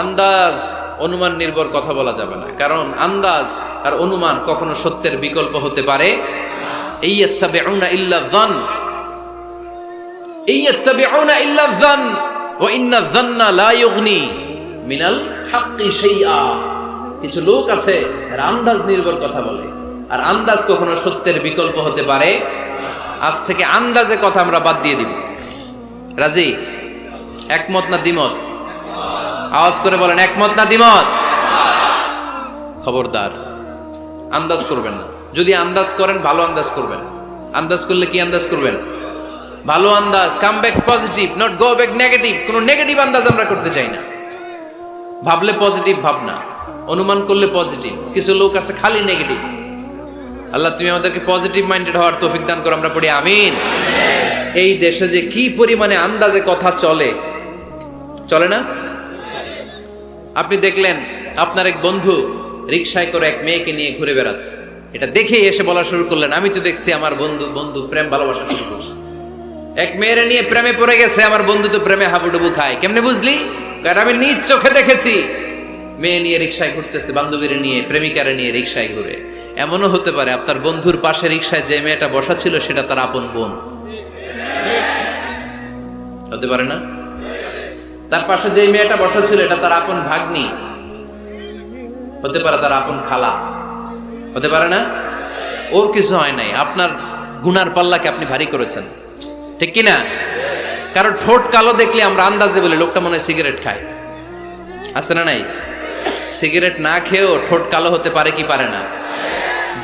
আন্দাজ অনুমান নির্ভর কথা বলা যাবে না, কারণ আন্দাজ আর অনুমান কখনো সত্যের বিকল্প হতে পারে। ইয়াত্তাবিউনা ইল্লা-যন, ইয়াত্তাবিউনা ইল্লা-যন ওয়া ইন্নায-যন্না লা ইউগনি মিনাল হাক্কি শাইআ। কিছু লোক আছে আন্দাজ নির্ভর কথা বলে, আর আন্দাজ কখনো সত্যের বিকল্প হতে পারে। আজ থেকে আন্দাজে কথা আমরা বাদ দিয়ে দিব। রাজি? একমত না দ্বিমত? আওয়াজ করে বলেন, একমত না দ্বিমত? খবরদার আন্দাজ করবেন না। যদি আন্দাজ করেন ভালো আন্দাজ করবেন। আন্দাজ করলে কি আন্দাজ করবেন? ভালো আন্দাজ। Come back positive, not go back negative. কোনো নেগেটিভ আন্দাজ আমরা করতে চাই না। ভাবলে পজিটিভ ভাবনা, অনুমান করলে পজিটিভ। কিছু লোক আছে খালি নেগেটিভ। আল্লাহ তুমি আমাদেরকে পজিটিভ মাইন্ডেড হওয়ার তৌফিক দান করো, আমরা পড়ি আমিন। এই দেশে যে কি পরিমাণে আন্দাজে কথা চলে, চলে না? আপনি দেখলেন আপনার এক বন্ধু রিকশায় করে এক মেয়েকে নিয়ে ঘুরে বেড়াচ্ছে, এটা দেখেই এসে বলা শুরু করলেন আমি তো দেখছি আমার বন্ধু প্রেম ভালোবাসা শুরু করছে, এক মেয়ের নিয়ে প্রেমে পড়ে গেছে, আমার বন্ধু তো প্রেমে হাবুডুবু খায়। কেমনে বুঝলি? কারণ আমি নিজ চোখে দেখেছি। মেয়ে নিয়ে রিকশায় ঘুরতেছে, বান্ধবীর নিয়ে, প্রেমিকারে নিয়ে রিকশায় ঘুরে। এমনও হতে পারে আপনার বন্ধুর পাশে রিকশায় যে মেয়েটা বসা ছিল সেটা তার আপন বোন, হতে পারে না? তার পাশে যে মেয়েটা বসা ছিল এটা তার আপন ভাগ্নি, হতে পারে তার আপন খালা, হতে পারে না? ওর কিছু হয় নাই, আপনার গুনার পাল্লাকে আপনি ভারী করেছেন, ঠিক কি না? কারণ ঠোঁট কালো দেখলে আমরা আন্দাজে বলি লোকটা মনে হয় সিগারেট খায়, আছে না নাই? সিগারেট না খেয়েও ঠোঁট কালো হতে পারে কি পারে না?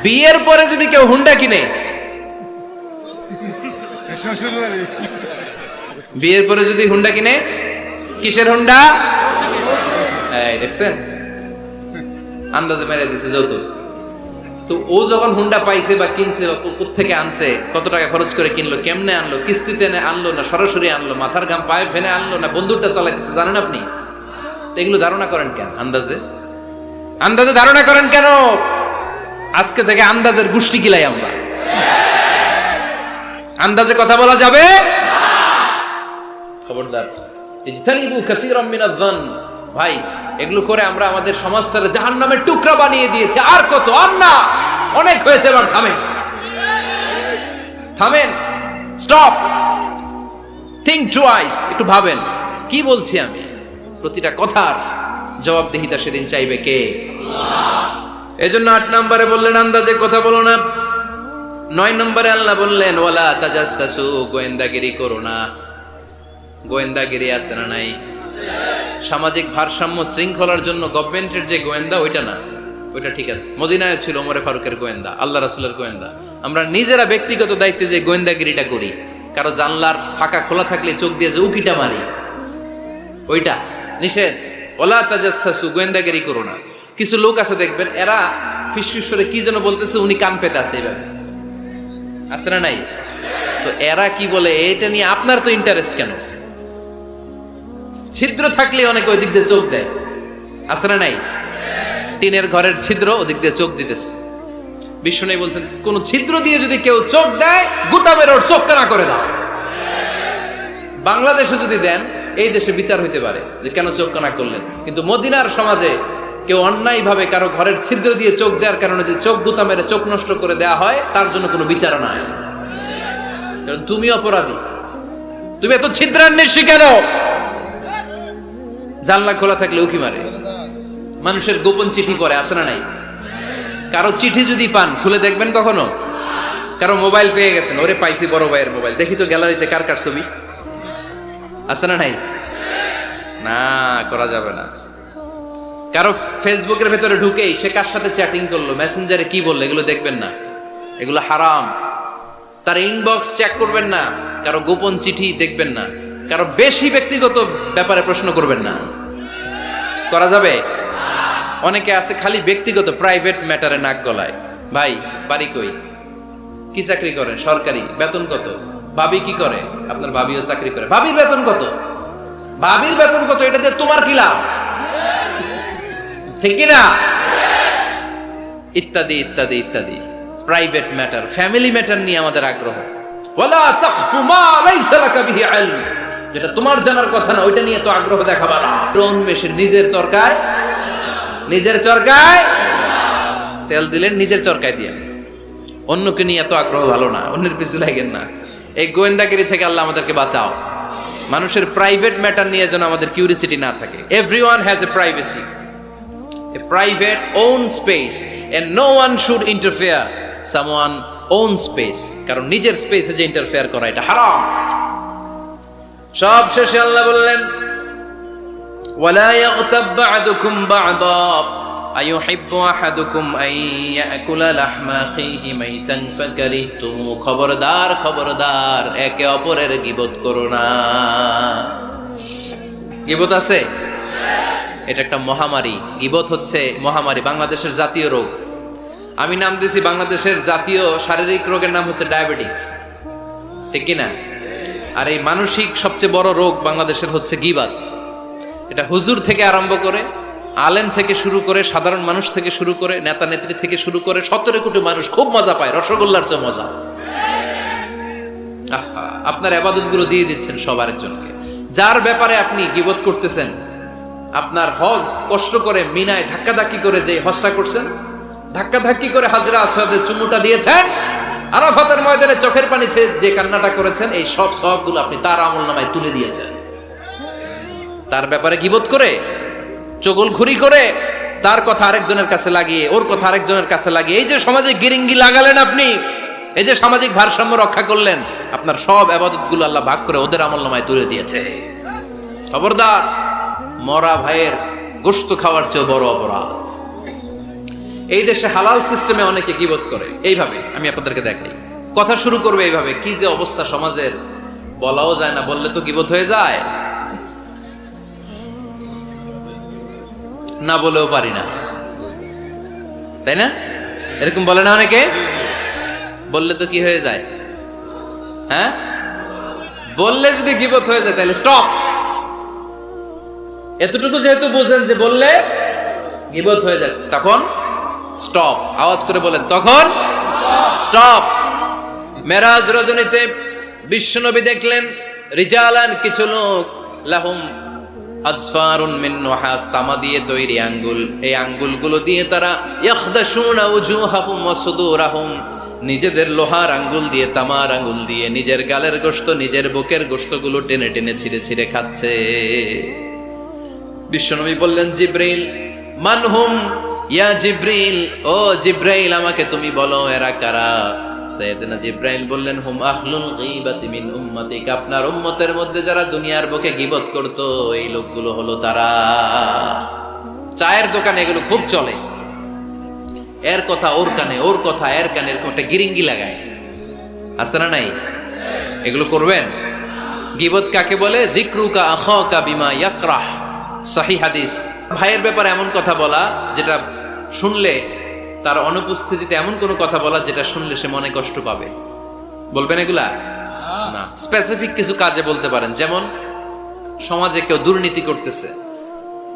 বিয়ের পরে যদি কেউ হুন্ডা কিনে, বিয়ের পরে যদি হুন্ডা কিনে, কিসের হুন্ডা? এই দেখছেন আন্দাজে মেরে দিছে যৌতুক। তো ও যখন হুন্ডা পাইছে বা কিনছে বা থেকে আনছে, কত টাকা খরচ করে কিনলো, কেমনে আনলো, কিস্তিতে আনলো না সরাসরি আনলো, মাথার ঘাম পায়ে ফেলে আনলো না বন্দুকটা চালাইতেছে, জানেন আপনি? এগুলো ধারণা করেন কেন? আন্দাজে আন্দাজে ধারণা করেন কেন? আজকে থেকে আন্দাজের গোষ্ঠী কিলাই আমরা। আন্দাজে কথা বলা যাবে? খবরদার। ইজতানিবু কাসীরাম মিনাজ যান। ভাই, এগুলো করে আমরা আমাদের সমাজটারে জাহান্নামের টুকরা বানিয়ে দিয়েছি। আর কত? আর না, অনেক হয়েছে, এবার থামেন, থামেন, স্টপ, থিংক টুয়াইস। একটু ভাবেন কি বলছি আমি। প্রতিটা কথার জবাবদিহিতা সেদিন চাইবে কে? এজন্য 8 নম্বরে বললেন আন্দাজে কথা বলো না। 9 নম্বরে আল্লাহ বললেন ওয়ালা তাজাসসু, গোয়েন্দাগিরি করো না। গোয়েন্দাগিরি আছে না নাই? সামাজিক ভারসাম্য শৃঙ্খলার জন্য গভর্নমেন্টের যে গোয়েন্দা, ওইটা না, ওইটা ঠিক আছে। মদিনায় ছিল ওমরে ফারুকের গোয়েন্দা, আল্লাহ রাসূলের গোয়েন্দা। আমরা নিজেরা ব্যক্তিগত দায়িত্বে যে গোয়েন্দাগিরিটা করি, কারো জানলার ফাঁকা খোলা থাকলে চোখ দিয়ে যে উকিটা মারি, ওইটা নিষেধ। ওয়ালা তাজাসসু, গোয়েন্দাগিরি করো না। কিছু লোক আছে দেখবেন, এরা ফিসফিস করে কি যেন বলতেছে, উনি কান পেতে আছে, এইভাবে আছে না নাই? তো এরা কি বলে এটা নিয়ে আপনার তো ইন্টারেস্ট কেন? ছিদ্র থাকলে অনেকে ওই দিক দিয়ে চোখ দেয়, আছে না নাই? টিনের ঘরের ছিদ্র, ওদিক দিয়ে চোখ দিতেছে। বিষ্ণু বলছেন কোন ছিদ্র দিয়ে যদি কেউ চোখ দেয়, গুতামের ওর চোখ কানা করে দাও। বাংলাদেশে যদি দেন, এই দেশে বিচার হইতে পারে যে কেন চোখ কানা করলেন। কিন্তু মদিনার সমাজে কেউ অন্যায় ভাবে কারো ঘরের ছিদ্র দিয়ে চোখ দেওয়ার কারণে যে চোখ গুতা মেরে চোখ নষ্ট করে দেয়া হয়, তার জন্য কোনো বিচার নাই। কারণ তুমি অপরাধী। তুমি এত ছিদ্রান্বেষী কেন? জানলা খোলা থাকলে উকি মারে, মানুষের গোপন চিঠি পড়ে, আছে না নাই? কারো চিঠি যদি পান, খুলে দেখবেন কখনো? কারো মোবাইল পেয়ে গেছেন, ওরে পাইছি বড় ভাইয়ের মোবাইল, দেখি তো গ্যালারিতে কার কার ছবি, আছে না নাই? না, করা যাবে না। কারো ফেসবুকের ভেতরে ঢুকেই সে কার সাথে চ্যাটিং করলো, মেসেঞ্জারে কি বললো, এগুলো দেখবেন না, এগুলো হারাম। তার ইনবক্স চেক করবেন না, কারো গোপন চিঠি দেখবেন না, কারো বেশি ব্যক্তিগত ব্যাপারে প্রশ্ন করবেন না। করা যাবে? অনেকে আছে খালি ব্যক্তিগত প্রাইভেট ম্যাটারে নাক গলায়। ভাই, বাড়ি কই, কি চাকরি করেন, সরকারি, বেতন কত? ভাবি কি করে? আপনার ভাবিও চাকরি করে, ভাবির বেতন কত? ভাবির বেতন কত? এটা দিয়ে তোমার কি লাভ? ঠিক কিনা? ইত্যাদি ইত্যাদি ইত্যাদি। প্রাইভেট ম্যাটার, ফ্যামিলি ম্যাটার নিয়ে আমাদের আগ্রহ। ওয়ালা তাখফু মা লাইসা লাকা বিহি ইলম, যেটা তোমার জানার কথা না, ওইটা নিয়ে তো আগ্রহ দেখাবা না। ড্রোন মেশিন, নিজের চরকায়, নিজের চরকায় তেল দিলেন, নিজের চরকায় দিয়ে। অন্যকে নিয়ে এত আগ্রহ ভালো না, অন্যের পিছু লাগেন না। এই গোয়েন্দাগিরি থেকে আল্লাহ আমাদেরকে বাঁচাও। মানুষের প্রাইভেট ম্যাটার নিয়ে যেন আমাদের কিউরিসিটি না থাকে। Everyone has a privacy, a private own space, and no one should interfere someone own space, কারণ নিজের স্পেসে যে ইন্টারফেয়ার করা এটা হারাম। সব শেষে আল্লাহ বললেন ওয়ালা ইয়াগতাব বা'দুকুম বা'দা আইয়ুহিব্বু আহাদুকুম আন ইয়াকুলা লাহমা আখিহি মাইতান ফাকারিহতুম। খবরদার, খবরদার, একে অপরের গীবত করো না। গীবত আছে, এটা একটা মহামারী। গীবত হচ্ছে মহামারী, বাংলাদেশের জাতীয় রোগ। আমি নাম দিয়েছি বাংলাদেশের জাতীয় শারীরিক রোগের নাম হচ্ছে ডায়াবেটিক্স, ঠিক কিনা? আর এই মানসিক সবচেয়ে বড় রোগ বাংলাদেশের হচ্ছে গীবাত। এটা হুজুর থেকে আরম্ভ করে, আলেম থেকে শুরু করে, সাধারণ মানুষ থেকে শুরু করে, নেতা নেত্রী থেকে শুরু করে 17 কোটি মানুষ খুব মজা পায়, রসগোল্লার চেয়ে মজা। আপনার ইবাদত গুলো দিয়ে দিচ্ছেন সব আরেকজনকে। যার ব্যাপারে আপনি গীবত করতেছেন, আপনার হজ কষ্ট করে মিনায় ধাক্কাধাক্কি করে যে হজটা করছেন, ধাক্কাধাক্কি করে হাজরা আসওয়াদে চুমুটা দিয়েছেন, আরাফাতের ময়দানে চোখের পানি যে কান্নাটা করেছেন, এই সব সবগুলো আপনি তার আমলনামায় তুলে দিয়েছেন। তার ব্যাপারে গীবত করে, চগলখুরি করে, তার কথা আরেকজনের কাছে লাগিয়ে, ওর কথা আরেকজনের কাছে লাগিয়ে, এই যে সমাজে গিরিঙ্গি লাগালেন আপনি, এই যে সামাজিক ভারসাম্য রক্ষা করলেন, আপনার সব ইবাদতগুলো আল্লাহ ভাগ করে ওদের আমলনামায় তুলে দিয়েছে। খবরদার, মরা ভাইয়ের গোশত খাওয়ার চেয়ে বড় অপরাধ। এই দেশে হালাল সিস্টেমে অনেকে গীবত করে এইভাবে। আমি আপনাদেরকে দেখাই, কথা শুরু করবে এইভাবে। কি যে অবস্থা সমাজের, বলাও যায় না, বললে তো গীবত হয়ে যায়। না বলেও পারি না, তাই না? এরকম বলে না অনেকে? বললে তো কি হয়ে যায়? হ্যাঁ, বললে যদি গীবত হয়ে যায় তাহলে স্টপ। এতটুকু যেহেতু বুঝেন যে বললে গীবত হয়ে যায়, তখন স্টপ। আওয়াজ করে বলেন, তখন স্টপ। মেরাজ রজনীতে বিশ্বনবী দেখলেন রিজালান, কিছু লোক, লাহুম আসফারুন মিন নুহাস, তামা দিয়ে তৈরি আঙ্গুল, এই আঙ্গুলগুলো দিয়ে তারা ইয়াখদাশুনা উজুহাহুম ওয়া সুদুরাহুম, নিজেদের লোহার আঙ্গুল দিয়ে, তামার আঙ্গুল দিয়ে নিজের গালের গোশত, নিজের বুকের গোশতগুলো টেনে টেনে ছিঁড়ে ছিঁড়ে খাচ্ছে। বিশ্বনবী বললেন, জিব্রাইল, মানহুম ইয়া জিব্রাইল, ও জিব্রাইল আমাকে তুমি বলো এরা কারা? সাইয়েদনা জিব্রাইল বললেন, হুম আহলুল গীবাতি মিন উম্মতিক, আপনার উম্মতের মধ্যে যারা দুনিয়ার বুকে গীবত করত, এই লোকগুলো হলো তারা। চায়ের দোকানে এগুলো খুব চলে, এর কথা ওর কানে, ওর কথা এর কানে, এরকম একটা গিরিঙ্গি লাগায়, আছে না নাই? এগুলো করবেন? গীবত কাকে বলে? যিকরুকা আখাকা বিমা ইয়াকরাহ, সহিহ হাদিস। ভাইয়ের ব্যাপারে এমন কথা বলা যেটা শুনলে, তার অনুপস্থিতিতে এমন কোন কথা বলা যেটা শুনলে সে মনে কষ্ট পাবে, বলবেন এগুলা? না, স্পেসিফিক কিছু কাজে বলতে পারেন। যেমন সমাজে কেউ দুর্নীতি করতেছে,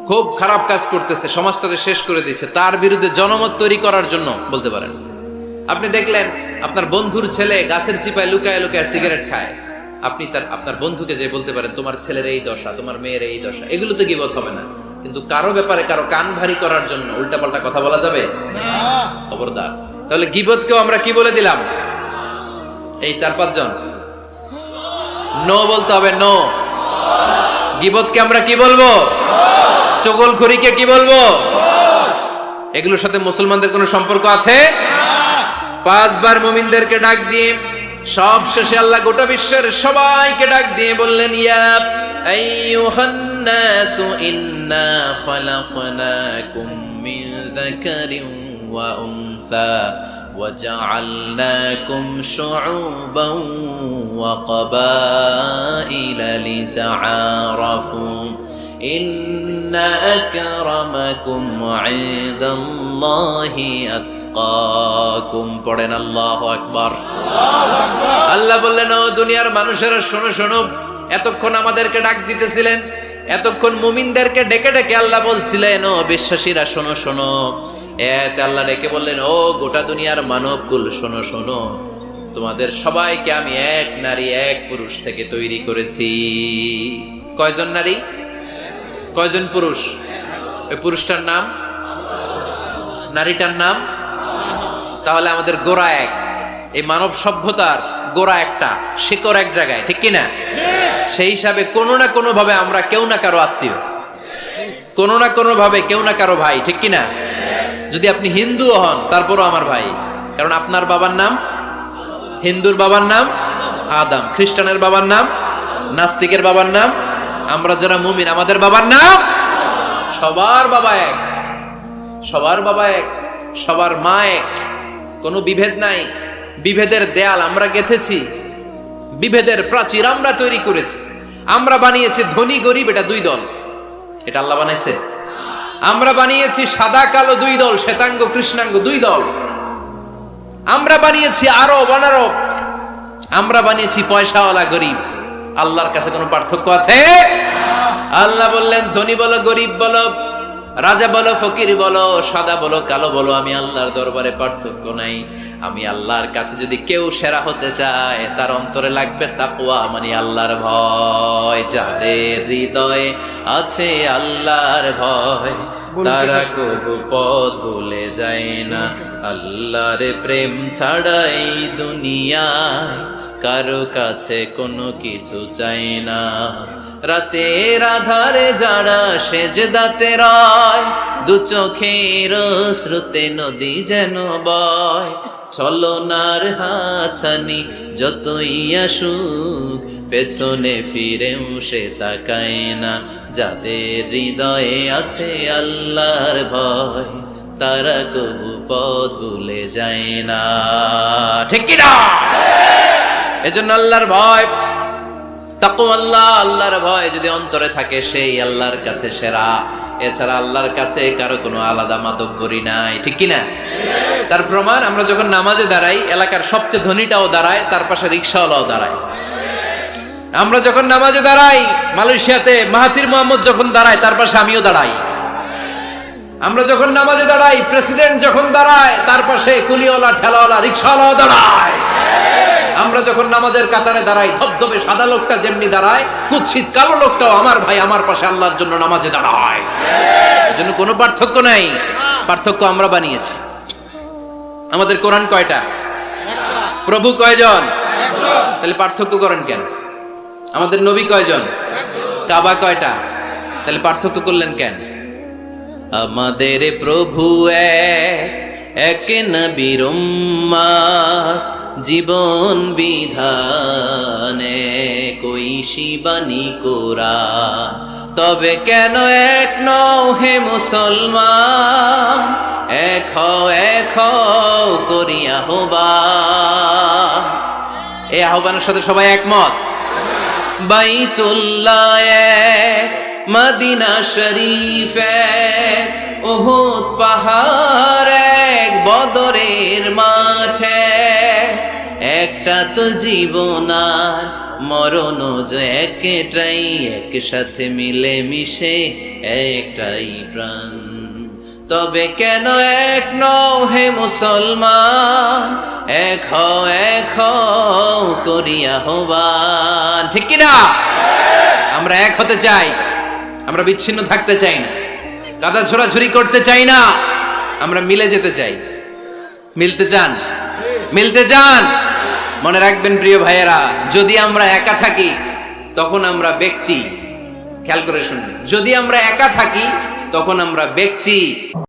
খুব খারাপ কাজ করতেছে, সমাজটাকে শেষ করে দিচ্ছে, তার বিরুদ্ধে জনমত তৈরি করার জন্য বলতে পারেন। আপনি দেখলেন আপনার বন্ধুর ছেলে গাছের চিপায় লুকায় লুকায় সিগারেট খায়, আপনি আপনার বন্ধুকে যে বলতে পারেন, তোমার ছেলের এই দশা, তোমার মেয়ের এই দশা। এগুলো তো গীবত হবে না, কিন্তু কারো ব্যাপারে কারো কান ভারী করার জন্য উল্টাপাল্টা কথা বলা যাবে? খবরদার। তাহলে গীবতকেও আমরা কি বলে দিলাম? এই 4-5 জন নো বলতে হবে, নো। গীবতকে আমরা কি বলবো? চগলখড়িকে কি বলবো? এগুলোর সাথে মুসলমানদের কোনো সম্পর্ক আছে? 5 বার মুমিনদেরকে ডাক দিয়ে সব শেষে আল্লাহ গোটা বিশ্বের সবাইকে ডাক দিয়ে বললেন, ইয়া আইয়ুহান নাসু ইন্না খালাকনাকুম মিন যাকারিন ওয়া উনসা ওয়া জাআলনাকুম শুউবান ওয়া ক্বাবাইলা লিতাআরাফু ইন্না আকরামাকুম ইনদাল্লাহি আতকাকুম। পড়েন আল্লাহু আকবার। আল্লাহ বললেন, ও দুনিয়ার মানুষেরা শোনো শোনো, এতক্ষণ আমাদেরকে ডাক দিতেছিলেন, এতক্ষণ মুমিনদেরকে ডেকে ডেকে আল্লাহ বলছিলেন, ও বিশ্বাসীরা শোনো শোনো। এতে আল্লাহ ডেকে বললেন, ও গোটা দুনিয়ার মানবকুল শোনো শোনো, তোমাদের সবাইকে আমি এক নারী এক পুরুষ থেকে তৈরি করেছি। কয়জন নারী, কয়জন পুরুষ? ওই পুরুষটার নাম, নারীটার নাম। তাহলে আমাদের গোড়া এক, এই মানব সভ্যতার গোড়া একটা, শিকড় এক জায়গায়, ঠিক কিনা? সেই হিসাবে কোনো না কোনো ভাবে আমরা কেউ না কারো আত্মীয়, কোনো না কোনো ভাবে কেউ না কারো ভাই, ঠিক কিনা? যদি আপনি হিন্দুও হন তারপরও আমার ভাই, কারণ আপনার বাবার নাম, হিন্দুর বাবার নাম আদম, খ্রিস্টানের বাবার নাম, নাস্তিকের বাবার নাম, আমরা যারা মুমিন আমাদের বাবার নাম, সবার বাবা এক, সবার বাবা এক, সবার মা এক, কোনো বিভেদ নাই। বিভেদের দেয়াল আমরা গেঁথেছি, বিভেদের প্রাচীর আমরা তৈরি করেছি, আমরা বানিয়েছি ধনী গরিব এটা 2 দল, এটা আল্লাহ বানাইছে? আমরা বানিয়েছি সাদা কালো 2 দল, শ্বেতাঙ্গ কৃষ্ণাঙ্গ 2 দল, আমরা বানিয়েছি আরব অনারব, আমরা বানিয়েছি পয়সাওয়ালা গরিব। আল্লাহর কাছে কোনো পার্থক্য আছে? আল্লাহ বললেন, ধনী বলো গরিব বলো, রাজা বলো ফকির বলো, সাদা বলো কালো বলো, আমি আল্লাহর দরবারে পার্থক্য নাই। আমি আল্লাহর কাছে যদি কেউ সেরা হতে চায়, তার অন্তরে লাগবে তাকওয়া, মানে আল্লাহর ভয়। যাদের হৃদয়ে আছে আল্লাহর ভয়, তারা কবু পথ ভুলে যায় না। আল্লাহর প্রেম ছাড়াই দুনিয়ায় কারো কাছে কোনো কিছু চাই না। রাতের আধারে যারা সেজদাতে রয়, 2 চোখের স্রোতে নদী যেন বয়। ছলনার হাতছানি যতই আসুক, পেছনে ফিরেও সে তাকায় না। যাদের হৃদয়ে আছে আল্লাহর ভয়, তারা কবু পথ ভুলে যায় না, ঠিক কি না? এজন্য আল্লাহর ভয়, তাকওয়া, আল্লাহর ভয় যদি অন্তরে থাকে, সেই আল্লাহর কাছে সেরা। এছাড়া আল্লাহর কাছে কারো কোনো আলাদা মাতব্বরি নাই, ঠিক কিনা? তার প্রমাণ, আমরা যখন নামাজে দাঁড়াই, এলাকার সবচেয়ে ধনীটাও দাঁড়ায়, তার পাশে রিক্সাওয়ালাও দাঁড়ায়। আমরা যখন নামাজে দাঁড়াই, মালয়েশিয়াতে মাহাথির মোহাম্মদ যখন দাঁড়ায়, তার পাশে আমিও দাঁড়াই। আমরা যখন নামাজে দাঁড়াই, প্রেসিডেন্ট যখন দাঁড়ায়, তার পাশে কুলিওয়ালা, ঠেলাওয়ালা, রিক্সাওয়ালাও দাঁড়ায়। আমরা যখন নামাজের কাতারে দাঁড়াই, ধবধবে সাদা লোকটা যেমনি দাঁড়ায়, কুৎসিত কালো লোকটাও আমার ভাই, আমার পাশে আল্লাহর জন্য নামাজে দাঁড়ায়। এজন্য কোনো পার্থক্য নাই, পার্থক্য আমরা বানিয়েছি। আমাদের কোরআন কয়টা? প্রভু কয়জন? তাহলে পার্থক্য করেন কেন? আমাদের নবী কয়জন? কাবা কয়টা? তাহলে পার্থক্য করলেন কেন? আমাদের প্রভু এক নবীর উম্মত, জীবন বিধানে কৈশি বাণী কোরআন। তবে কেন এক নও হে মুসলমান, এক হও করি আহ্বান। এই আহ্বানের সাথে সবাই একমত। বাইতুল্লাহ এক, মদিনা শরীফ এক, উহুদ পাহাড় এক, বদরের মাঠে একটা তো জীবন আর মরণ যে একটাই, একসাথে মিলে মিশে একটাই প্রাণ। তবে কেন এক নও হে মুসলমান, এক হও করি আহ্বান, ঠিক কিনা? আমরা এক হতে চাই, আমরা বিচ্ছিন্ন থাকতে চাই না, কাদা ছোড়াছুরি করতে চাই না, আমরা মিলে যেতে চাই। মিলতে চান? মিলতে চান? মনে রাখবেন প্রিয় ভাইয়েরা, যদি আমরা একা থাকি তখন আমরা ব্যক্তি। খেয়াল করে শুনুন, যদি আমরা একা থাকি তখন আমরা ব্যক্তি।